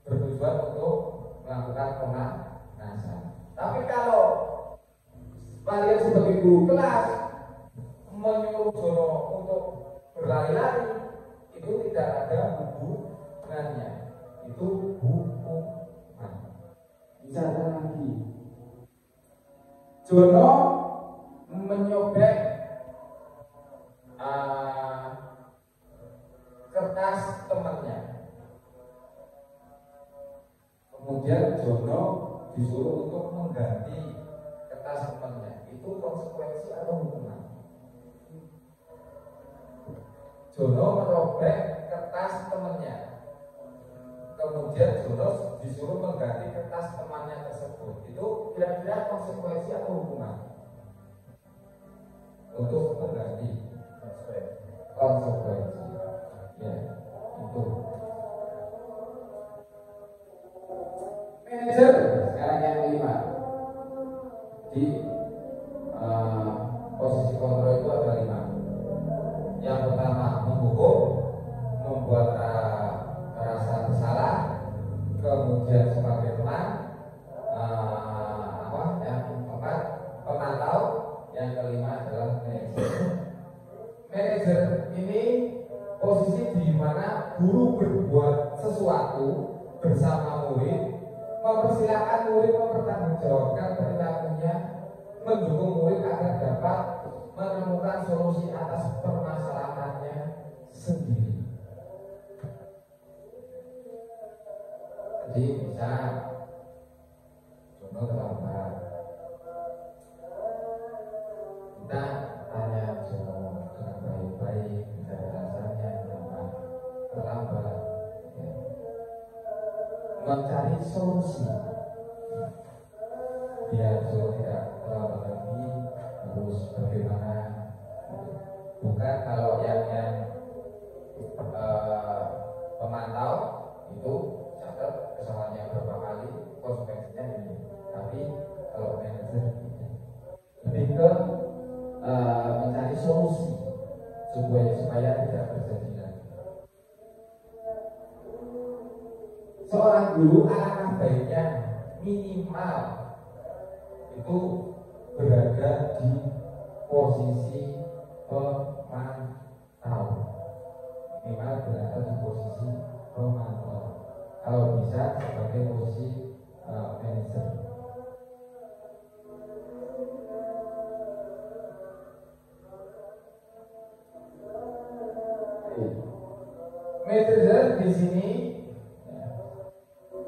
bertujuan untuk melakukan pemanasan. Tapi kalau Parian sebagai guru kelas menyuruh Jono untuk berlari-lari, itu tidak ada hubungannya. Itu hukuman. Misalkan lagi, Jono menyobek kertas temannya. Kemudian Jono disuruh untuk mengganti kertas temannya. Itu konsekuensi atau hukuman? Jono merobek kertas temannya. Kemudian Jono disuruh mengganti kertas temannya tersebut. Itu kira-kira konsekuensi atau hukuman? Untuk mengganti konsekuensi. Ya, itu. Manajer sekarang yang kelima. Di posisi kontrol itu ada 5. Yang pertama menghukum, membuat merasa bersalah, kemudian sebagai teman, yang keempat pemantau, yang kelima adalah manajer. Manajer ini posisi di mana guru berbuat sesuatu bersama murid, mempersilahkan murid mempertanggungjawabkan perilakunya, mendukung murid agar dapat menemukan solusi atas permasalahannya sendiri. Jadi bisa contoh terlambat, kita tanya Jono dengan baik-baik, mencari alasannya kenapa terlambat, ya. Mencari solusi biar Jono tidak terlambat lagi. terus bagaimana, bukan kalau yang pemantau itu catat kesalahannya berapa kali, konsekuensinya ini. Tapi kalau manajer lebih ke mencari solusi supaya tidak terjadi lagi. Seorang guru alangkah baiknya minimal itu berada di posisi pemantau. Minimal berada di posisi pemantau. Kalau bisa sebagai posisi manajer. Manajer di sini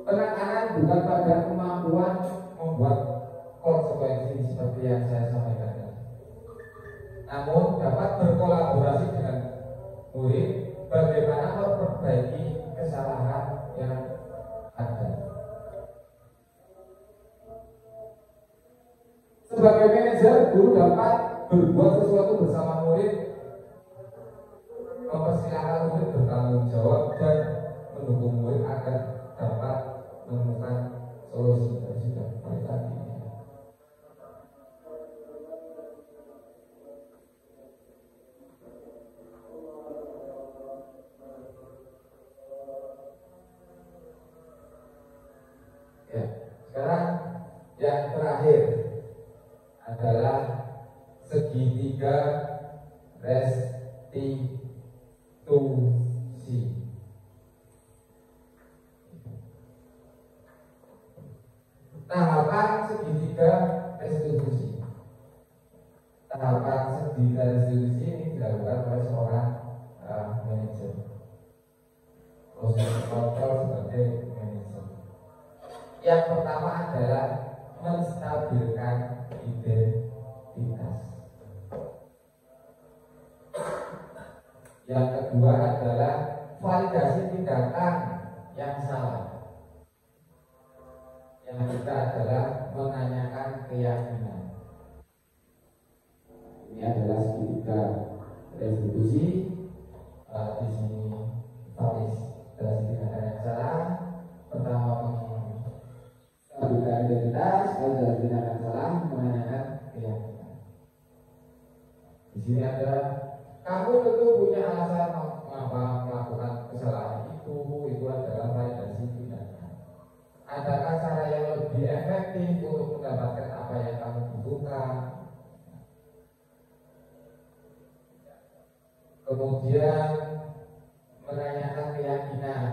penekanan bukan pada kemampuan membuat konsekuensi seperti yang saya sampaikan tadi, namun dapat berkolaborasi dengan murid bagaimana memperbaiki kesalahan yang ada. Sebagai manajer, guru dapat berbuat sesuatu bersama murid, mempersilahkan murid bertanggung jawab dan mendukung murid agar dapat menemukan solusi dari sudah mereka ini. Ya, sekarang yang terakhir adalah segitiga restitusi. Tahapan segitiga restitusi. Tahapan segitiga restitusi ini dilakukan oleh seorang manajer. Proses kontrol sebagai manajer. Yang pertama adalah menstabilkan identitas. Yang kedua adalah validasi tindakan yang salah. Yang ketiga adalah menanyakan keyakinan. Ini adalah segitiga restitusi. Di sini validasi tindakan yang salah. Pertama menstabilkan identitas, validasi tindakan salah, menanyakan keyakinan. Di sini ada kamu tentu punya alasan mengapa melakukan kesalahan itu adalah validasi tindakan. Adakah cara yang lebih efektif untuk mendapatkan apa yang kamu butuhkan? Kemudian menanyakan keyakinan.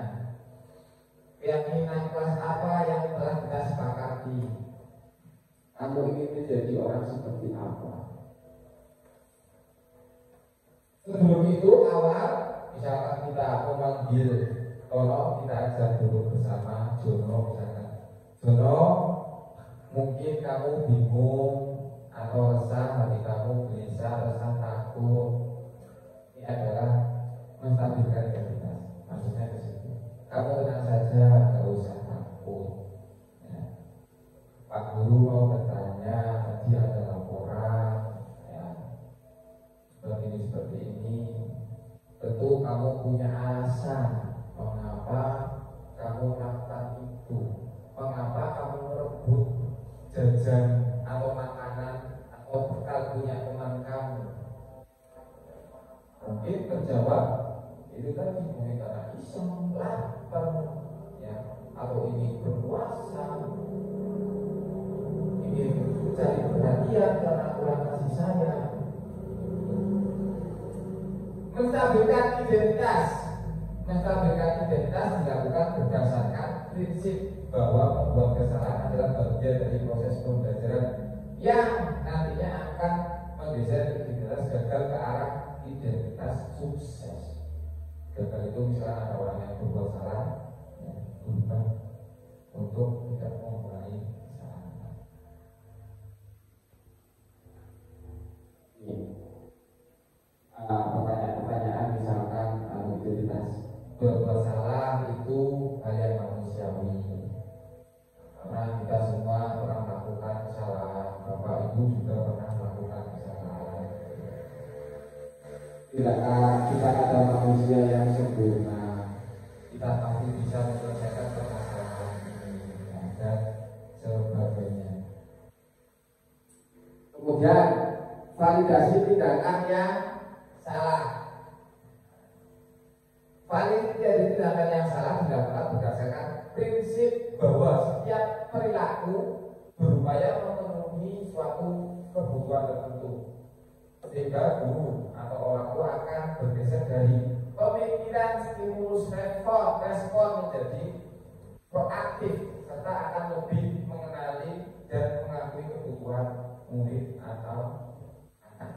Keyakinan kelas apa yang telah kita sepakati? Kamu ingin menjadi orang seperti apa? Sebelum itu awal, misalkan kita memanggil Tono, kita ajak dulu bersama Jono misalkan. Jono, mungkin kamu bingung atau resah, hati kamu gelisah, resah, takut. Ini adalah menstabilkan identitas. Maksudnya ke situ. Kamu tenang saja, tidak usah takut. Ya. Pak Guru mau bertanya, tadi ada laporan. Seperti ini, tentu kamu punya alasan mengapa kamu melakukan itu, mengapa kamu merebut jajan atau makanan atau bekal punya teman kamu. Mungkin terjawab itu tadi mungkin karena iseng, lapar, ya, atau ingin berpuasa, ingin mencari perhatian karena kurang kasih sayang. Menstabilkan identitas dilakukan berdasarkan prinsip bahwa membuat kesalahan adalah bagian dari proses pembelajaran yang nantinya akan menggeser identitas gagal ke arah identitas sukses. Gagal itu misalnya ada orang yang berbuat salah, ya, berubah untuk tidak mengulangi kesalahan. Pertanyaan misalkan identitas berbuat salah itu hal yang manusiawi, karena kita semua pernah melakukan kesalahan. Bapak Ibu juga pernah melakukan kesalahan. Kita ada manusia yang sempurna, kita pasti bisa menyelesaikan permasalahan ini dan sebagainya. Kemudian validasi tindakan yang salah. Validasi tindakan yang salah dilakukan berdasarkan prinsip bahwa setiap perilaku berupaya memenuhi suatu kebutuhan tertentu, sehingga guru atau orang tua akan bergeser dari pemikiran stimulus respon menjadi proaktif, serta akan lebih mengenali dan mengakui kebutuhan murid atau anak.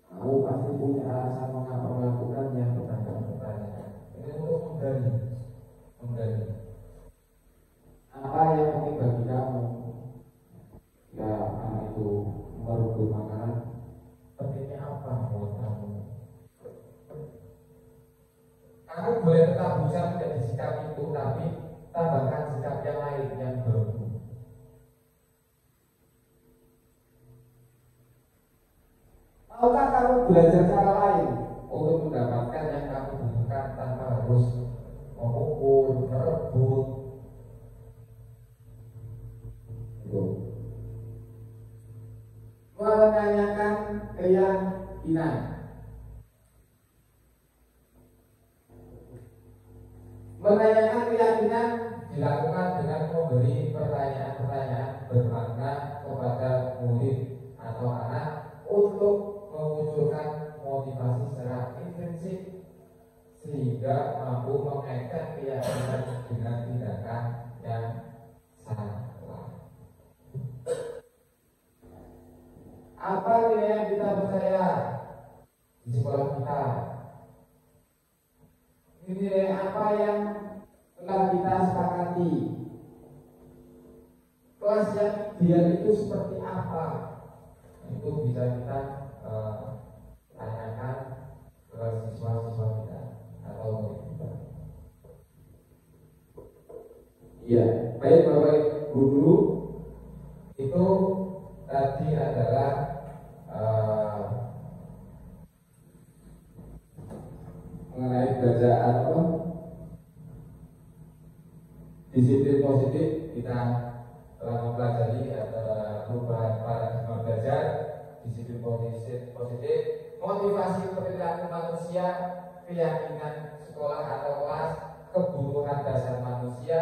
Kamu pasti punya alasan mengapa melakukan yang bertanya-tanya. Ini untuk menggali apa yang penting bagi kamu. Ya, anak itu merebut makanan, pentingnya apa buat kamu? Kamu boleh tetap berusaha menjadi sikap itu, tapi tambahkan sikap yang lain yang baru. Maukah kamu belajar cara lain untuk mendapatkan yang kamu butuhkan tanpa harus memukul, merebut? Menanyakan keyakinan. Menanyakan keyakinan dilakukan dengan memberi pertanyaan-pertanyaan bermakna kepada murid atau anak untuk memunculkan motivasi secara intrinsik sehingga mampu mengaitkan keyakinan dengan tindakan yang salah. Apa nilai yang kita percaya di sekolah kita? Nilai apa yang telah kita sepakati? Kelas yang ideal itu seperti apa? Itu bisa kita tanyakan ke siswa-siswa kita atau murid kita. Iya, baik Bapak Ibu guru, itu tadi adalah mengenai belajar apa disiplin positif. Kita telah mempelajari perubahan paradigma belajar, disiplin positif, motivasi perilaku manusia, keyakinan sekolah atau kelas, kebutuhan dasar manusia,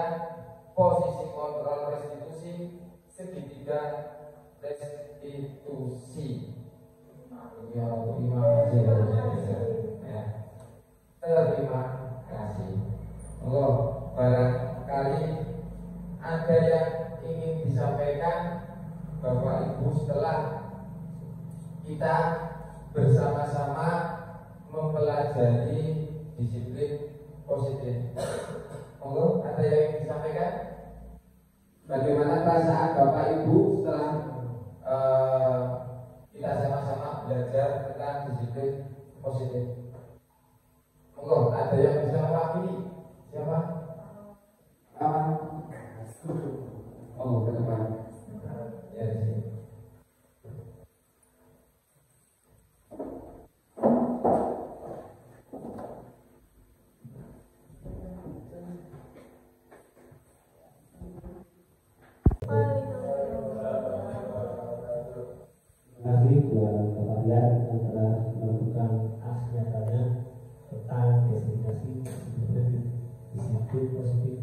posisi kontrol restitusi, segitiga restitusi. Ya, terima kasih. Ya. Terima kasih. Allah, barangkali ada yang ingin disampaikan Bapak Ibu setelah kita bersama-sama mempelajari disiplin positif. Allah, ada yang ingin disampaikan? Bagaimana perasaan Bapak Ibu setelah kita sama-sama belajar tentang disiplin positif? Monggo, ada yang bisa mewakili? Siapa? Oh, ke depan. Ya, di sini. Terima kasih buat Bapak Rian yang telah melakukan aksi nyatanya tentang destinasi disiplin positif.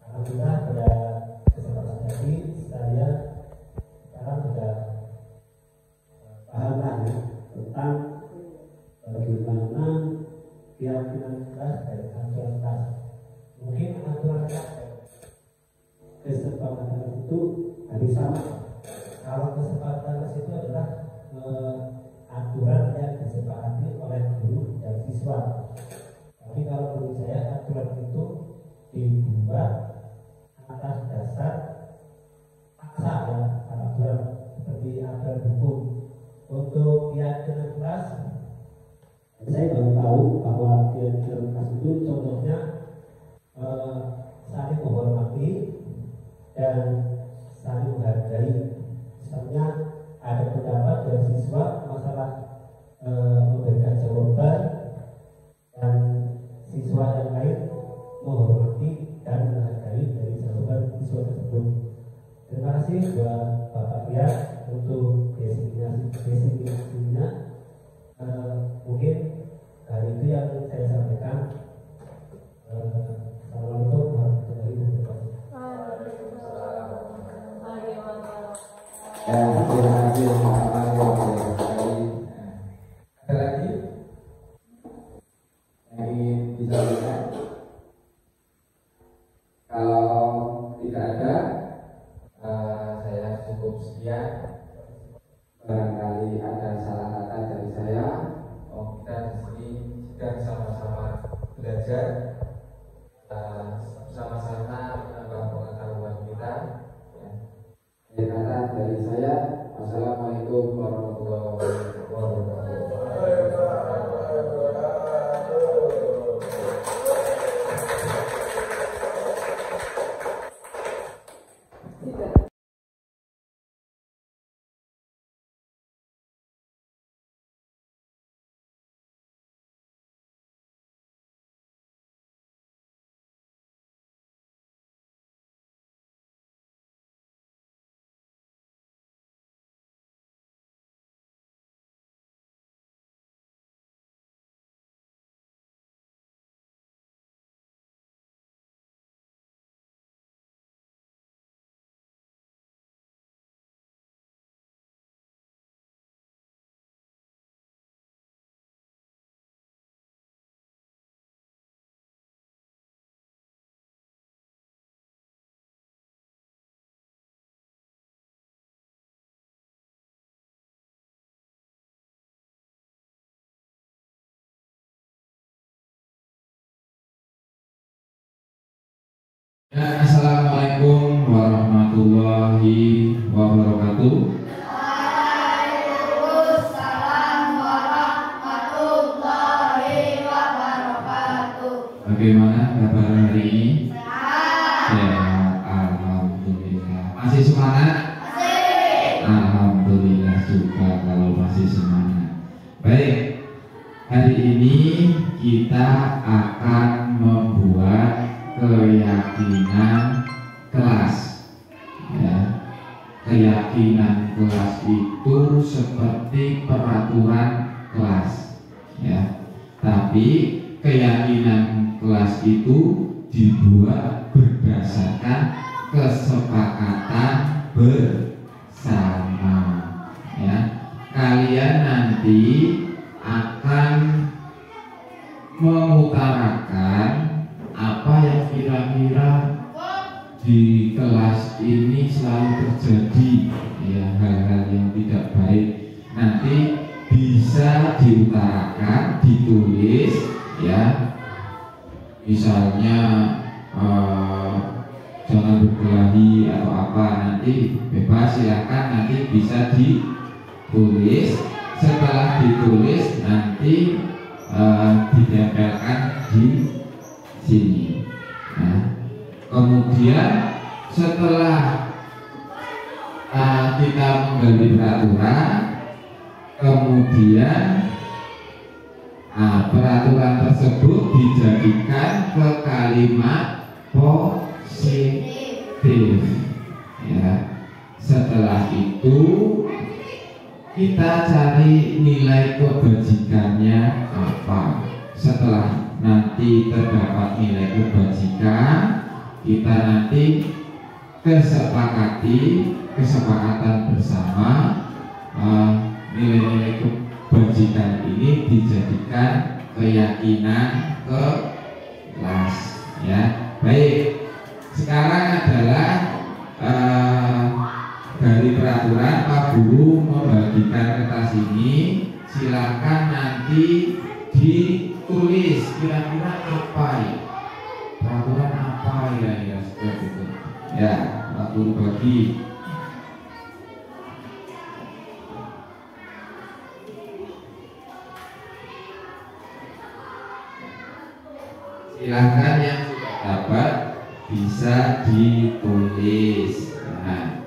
Alhamdulillah pada kesempatan tadi saya sekarang sudah paham ya tentang bagaimana keyakinan kelas dan aturan kelas. Mungkin aturan kelas kesepakatan itu harus sama. Kalau kesepakatan kelas itu adalah aturan yang disepakati oleh guru dan siswa. Tapi kalau menurut saya aturan itu dibuat atas dasar paksa ya, aturan seperti aturan hukum. Untuk keyakinan kelas, saya baru tahu bahwa keyakinan kelas itu contohnya saling menghormati dan saling menghargai. Misalnya ada pendapat dari siswa masalah memberikan jawaban dan siswa yang lain menghormati dan menghargai dari jawaban siswa tersebut. Terima kasih buat Bapak Ria untuk designasinya. Mungkin hal itu yang saya sampaikan. Assalamualaikum warahmatullahi wabarakatuh. Ya, terima kasih Ada lagi yang ingin disampaikan? Kalau tidak ada, saya cukup sekian. Barangkali ada salah kata dari saya. Kita di sini sedang sama-sama belajar, sama-sama menambah pengetahuan kita. Kata dari saya, wassalamualaikum warahmatullahi wabarakatuh. Ya, assalamualaikum warahmatullahi wabarakatuh. Waalaikumsalam warahmatullahi wabarakatuh. Bagaimana kabar hari ini? Sehat. Sehat, alhamdulillah. Masih semangat? Masih. Alhamdulillah juga kalau masih semangat. Baik, hari ini kita akan membuat keyakinan kelas. Ya, keyakinan kelas itu seperti peraturan kelas. Ya, tapi keyakinan kelas itu dibuat berdasarkan kesepakatan bersama. Ya, kalian nanti akan mengutarakan apa yang kira-kira di kelas ini selalu terjadi, ya, hal-hal yang tidak baik nanti bisa diutarakan, ditulis, ya, misalnya jangan berkelahi atau apa, nanti bebas, silahkan, nanti bisa ditulis. Setelah ditulis nanti ditempelkan di sini. Nah, kemudian setelah kita mengganti peraturan, kemudian peraturan tersebut dijadikan ke kalimat positif. Ya, setelah itu kita cari nilai kebajikannya apa. Setelah nanti terdapat nilai kebajikan, kita nanti kesepakatan bersama nilai-nilai kebajikan ini dijadikan keyakinan kelas. Ya, baik. Sekarang adalah dari peraturan Pak Guru membagikan kertas ini. Silakan nanti ditulis kira-kira apa ya, peraturan apa ya seperti itu. Ya, Pak Guru bagi. Silakan yang sudah dapat bisa ditulis. Nah,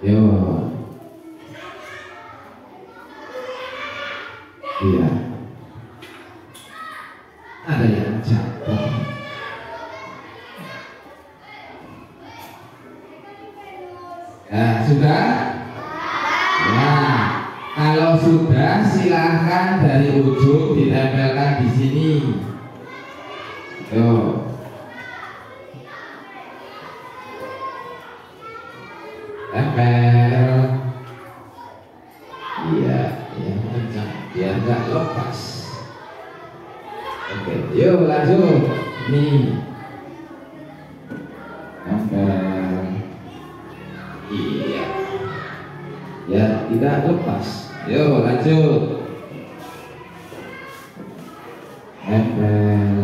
Yo. Iya. Ada yang jatuh. Ya, sudah? Nah, kalau sudah silahkan dari ujung ditempelkan di sini. Yo. Tempel. Iya, yang kencang biar nggak lepas. Oke, yuk lanjut. Nih, tempel. Iya, ya tidak lepas. Yuk lanjut. Tempel.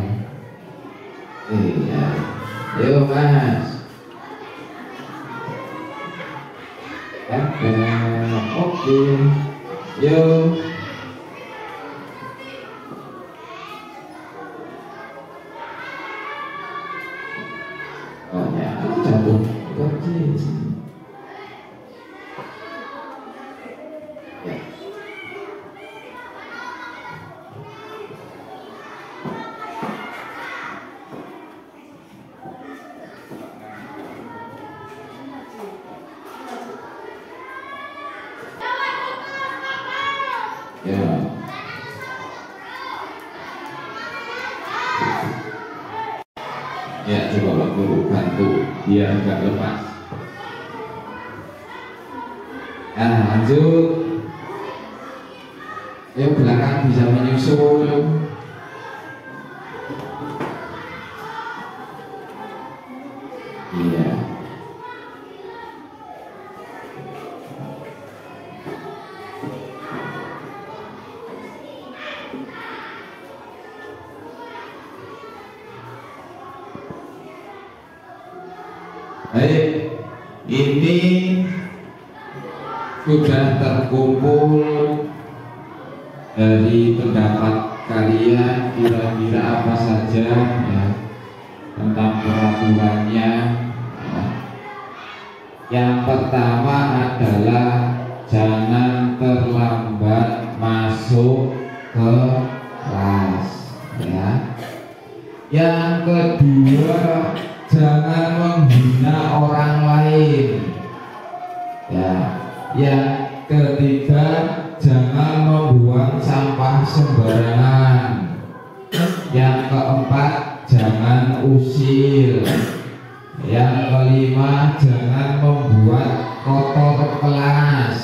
Iya, yuk mas. Oke, yuk. Oh ya, jatuh kecil. Ya. Ya. Ya, coba guru bantu biar nggak lepas. Nah, lanjut. Yuk belakang bisa menyusul. Iya. Baik, ini sudah terkumpul dari pendapat kalian kira-kira apa saja ya tentang peraturannya. Ya. Yang pertama adalah jangan terlambat masuk ke kelas. Ya. Yang kedua, jangan menghina orang lain. Ya, yang ketiga, jangan membuang sampah sembarangan. Yang keempat, jangan usil. Yang kelima, jangan membuat kotor kelas.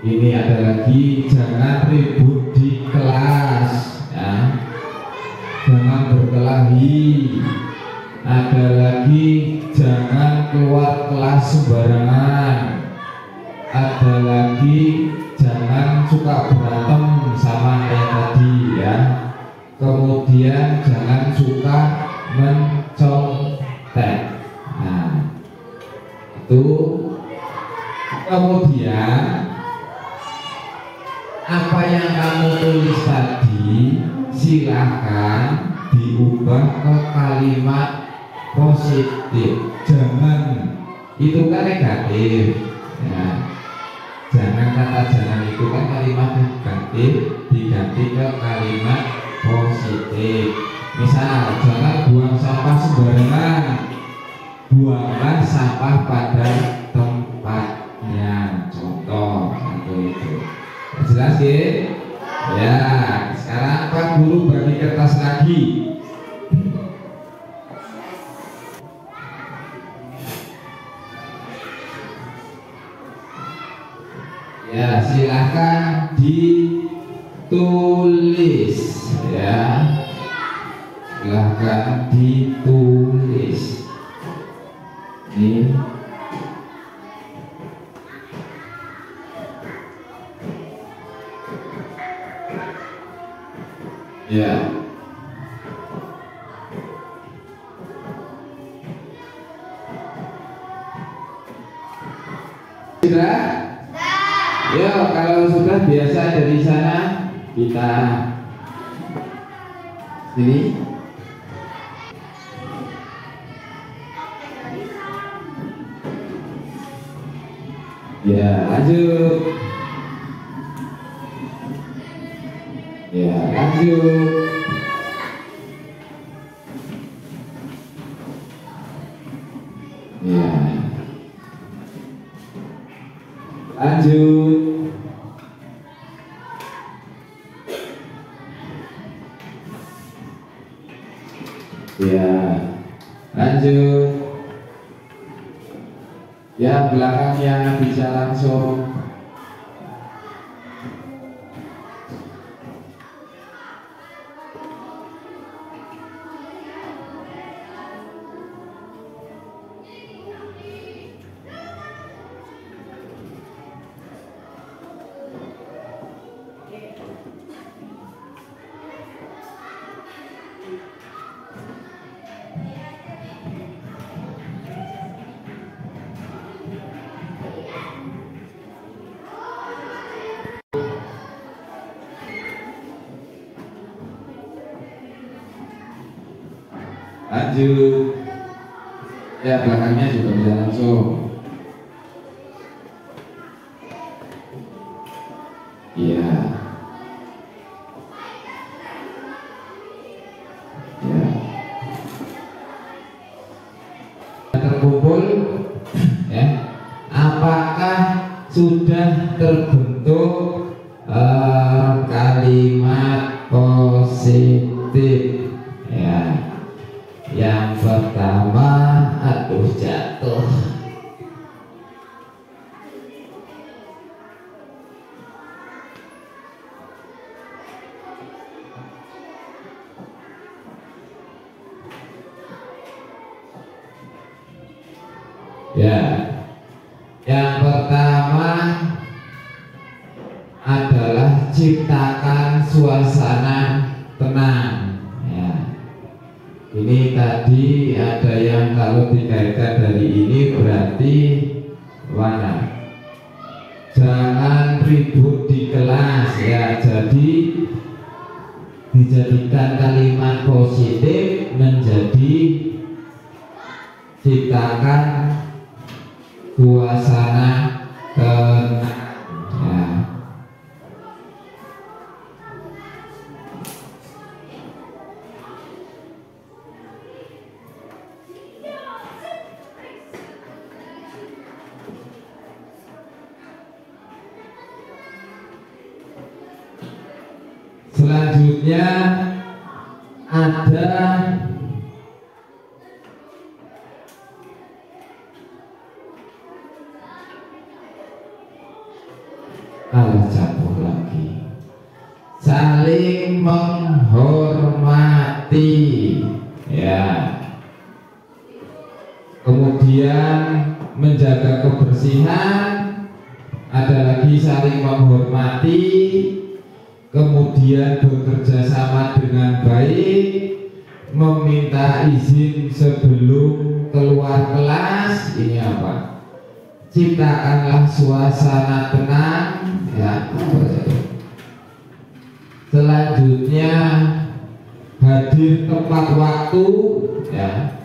Ini ada lagi, jangan ribut di kelas. Ya. Jangan berkelahi. Ada lagi, jangan keluar kelas sembarangan. Ada lagi, jangan suka berantem sama kayak tadi ya. Kemudian jangan suka mencontek. Nah, itu. Kemudian apa yang kamu tulis tadi silahkan diubah ke kalimat positif. Jangan, itu kan negatif ya. Jangan, kata jangan itu kan kalimat negatif, diganti ke kalimat positif. Misal, jangan buang sampah sembarangan, buanglah sampah pada tempatnya. Contoh satu itu. Jelas ya? Ya, sekarang Pak Guru bagi kertas lagi. Ya, silahkan ditulis ya. Silahkan ditulis. Ini ya. Sudah? Ya, kalau sudah biasa dari sana kita sini. Ya, lanjut. Ya, lanjut. Ya. Lanjut. Ya, lanjut. Ya, belakangnya bisa langsung. Lanjut. Ya, belakangnya juga bisa langsung. Iya. Ya. Terkumpul ya. Apakah sudah terbentuk kalimat positif? Ya. Yang pertama, aduh jatuh. Ya, yang pertama adalah ciptakan suasana tenang. Ya. Ini tadi ada yang kalau dikaitkan dari ini berarti mana? Jangan ribut di kelas ya. Jadi dijadikan kalimat positif menjadi ciptakan suasana tenang. Ya. Selanjutnya ada jatuh lagi. Saling menghormati ya. Kemudian menjaga kebersihan, ada lagi saling menghormati. Kemudian bekerja sama dengan baik, meminta izin sebelum keluar kelas. Ini apa? Ciptakanlah suasana tenang ya. Selanjutnya hadir tepat waktu ya.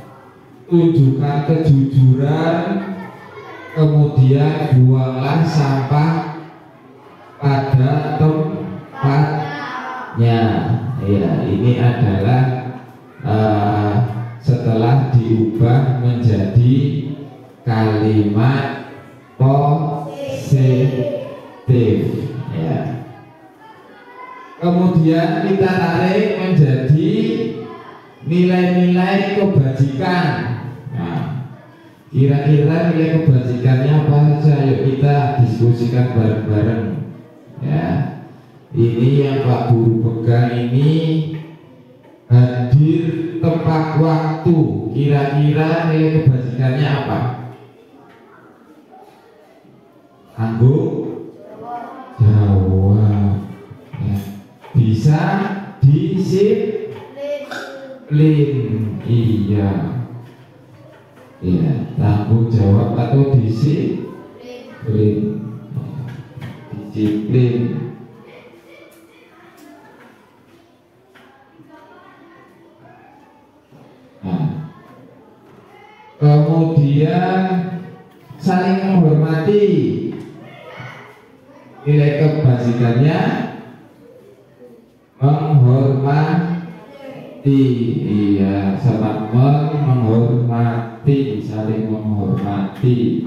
Tunjukkan kejujuran. Kemudian buanglah sampah pada tempatnya. Ya, ini adalah setelah diubah menjadi kalimat positif. Ya. Kemudian kita tarik menjadi nilai-nilai kebajikan. Nah, kira-kira nilai kebajikannya apa saja? Yuk kita diskusikan bareng-bareng. Ya. Ini yang Pak Guru pegang ini, hadir tepat waktu. Kira-kira nilai kebajikannya apa? Tanggung jawab. Ya. Bisa disiplin. Iya. Ya, tanggung jawab atau disiplin. Disiplin. Nah, kemudian saling menghormati. nilai kebajikannya menghormati, iya, sama menghormati, saling menghormati.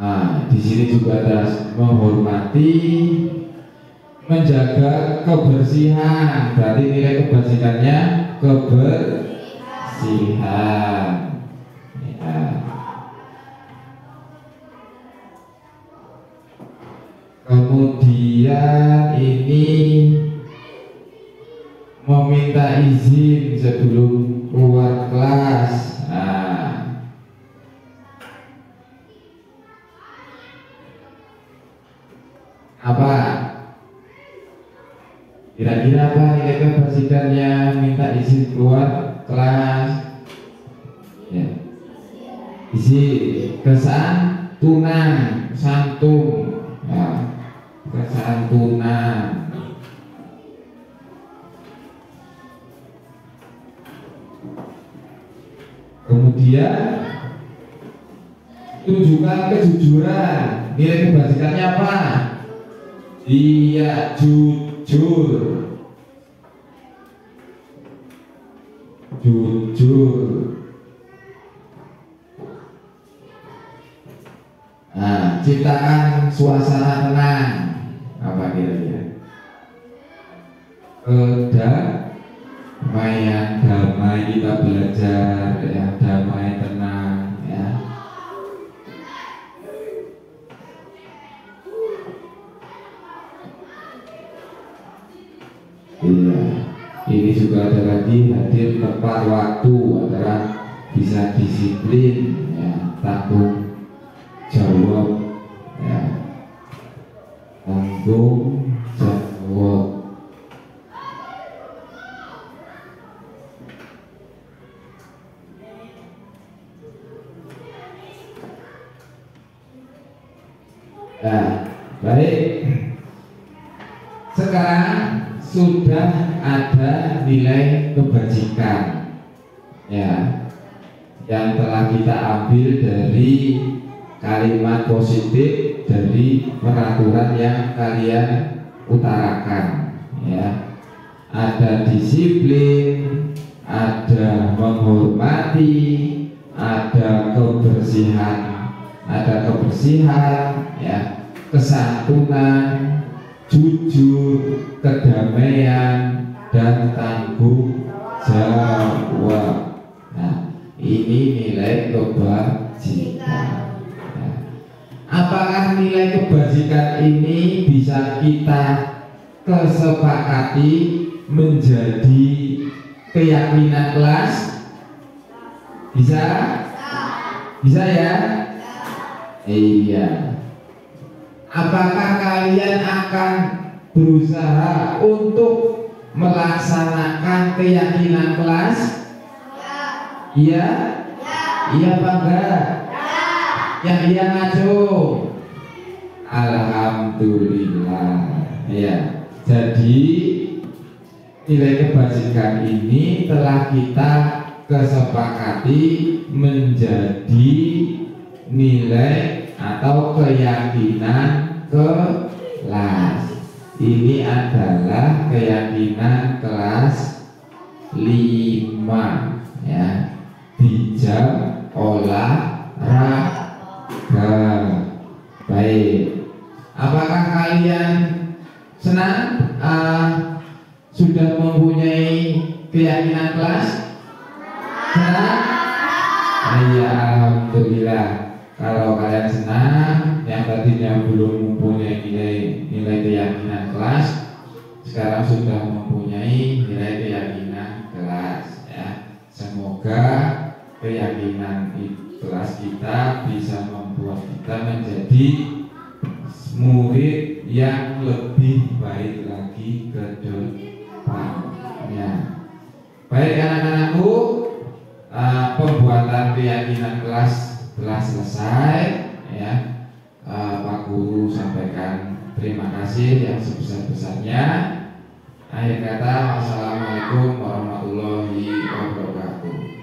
Nah, di sini juga ada menghormati, menjaga kebersihan, berarti nilai kebajikannya kebersihan. Ya. Kemudian ini meminta izin sebelum keluar kelas. Nah, apa? Kira-kira apa nilai kebajikannya minta izin keluar kelas? Ya. Izin kesantunan, santun, ya. Kesantunan. Kemudian tunjukkan kejujuran, nilai kebajikannya apa? Dia jujur, Nah, ciptakan suasana tenang. Apa kira-kira? Kedamaian, damai, kita belajar ya, damai, tenang ya. Iya, ini juga ada lagi hadir tepat waktu, adalah bisa disiplin ya, tanggung jawab ya, tanggung jawab. Nah, baik. Sekarang sudah ada nilai kebajikan ya, yang telah kita ambil dari kalimat positif dari peraturan yang kalian utarakan ya. Ada disiplin, ada menghormati, ada kebersihan ya, kesantunan, jujur, kedamaian, dan tanggung jawab. Nah, ini nilai kebajikan. Apakah nilai kebajikan ini bisa kita kesepakati menjadi keyakinan kelas? Bisa? Bisa ya? Iya. Apakah kalian akan berusaha untuk melaksanakan keyakinan kelas? Iya? Iya apa enggak? Yang iya ngaco. Alhamdulillah ya. Jadi nilai kebajikan ini telah kita kesepakati menjadi nilai atau keyakinan kelas. Ini adalah keyakinan kelas 5 ya, di jam olahraga. Baik, apakah kalian senang sudah mempunyai keyakinan kelas? Senang? Iya, alhamdulillah. Kalau kalian senang, yang tadinya belum mempunyai nilai keyakinan kelas, sekarang sudah mempunyai nilai keyakinan kelas ya. Semoga keyakinan kelas kita bisa membuat kita menjadi murid yang lebih baik lagi ke depannya. Baik anak-anakku, pembuatan keyakinan kelas telah selesai ya. Pak Guru sampaikan terima kasih yang sebesar-besarnya. Akhir kata, wassalamualaikum warahmatullahi wabarakatuh.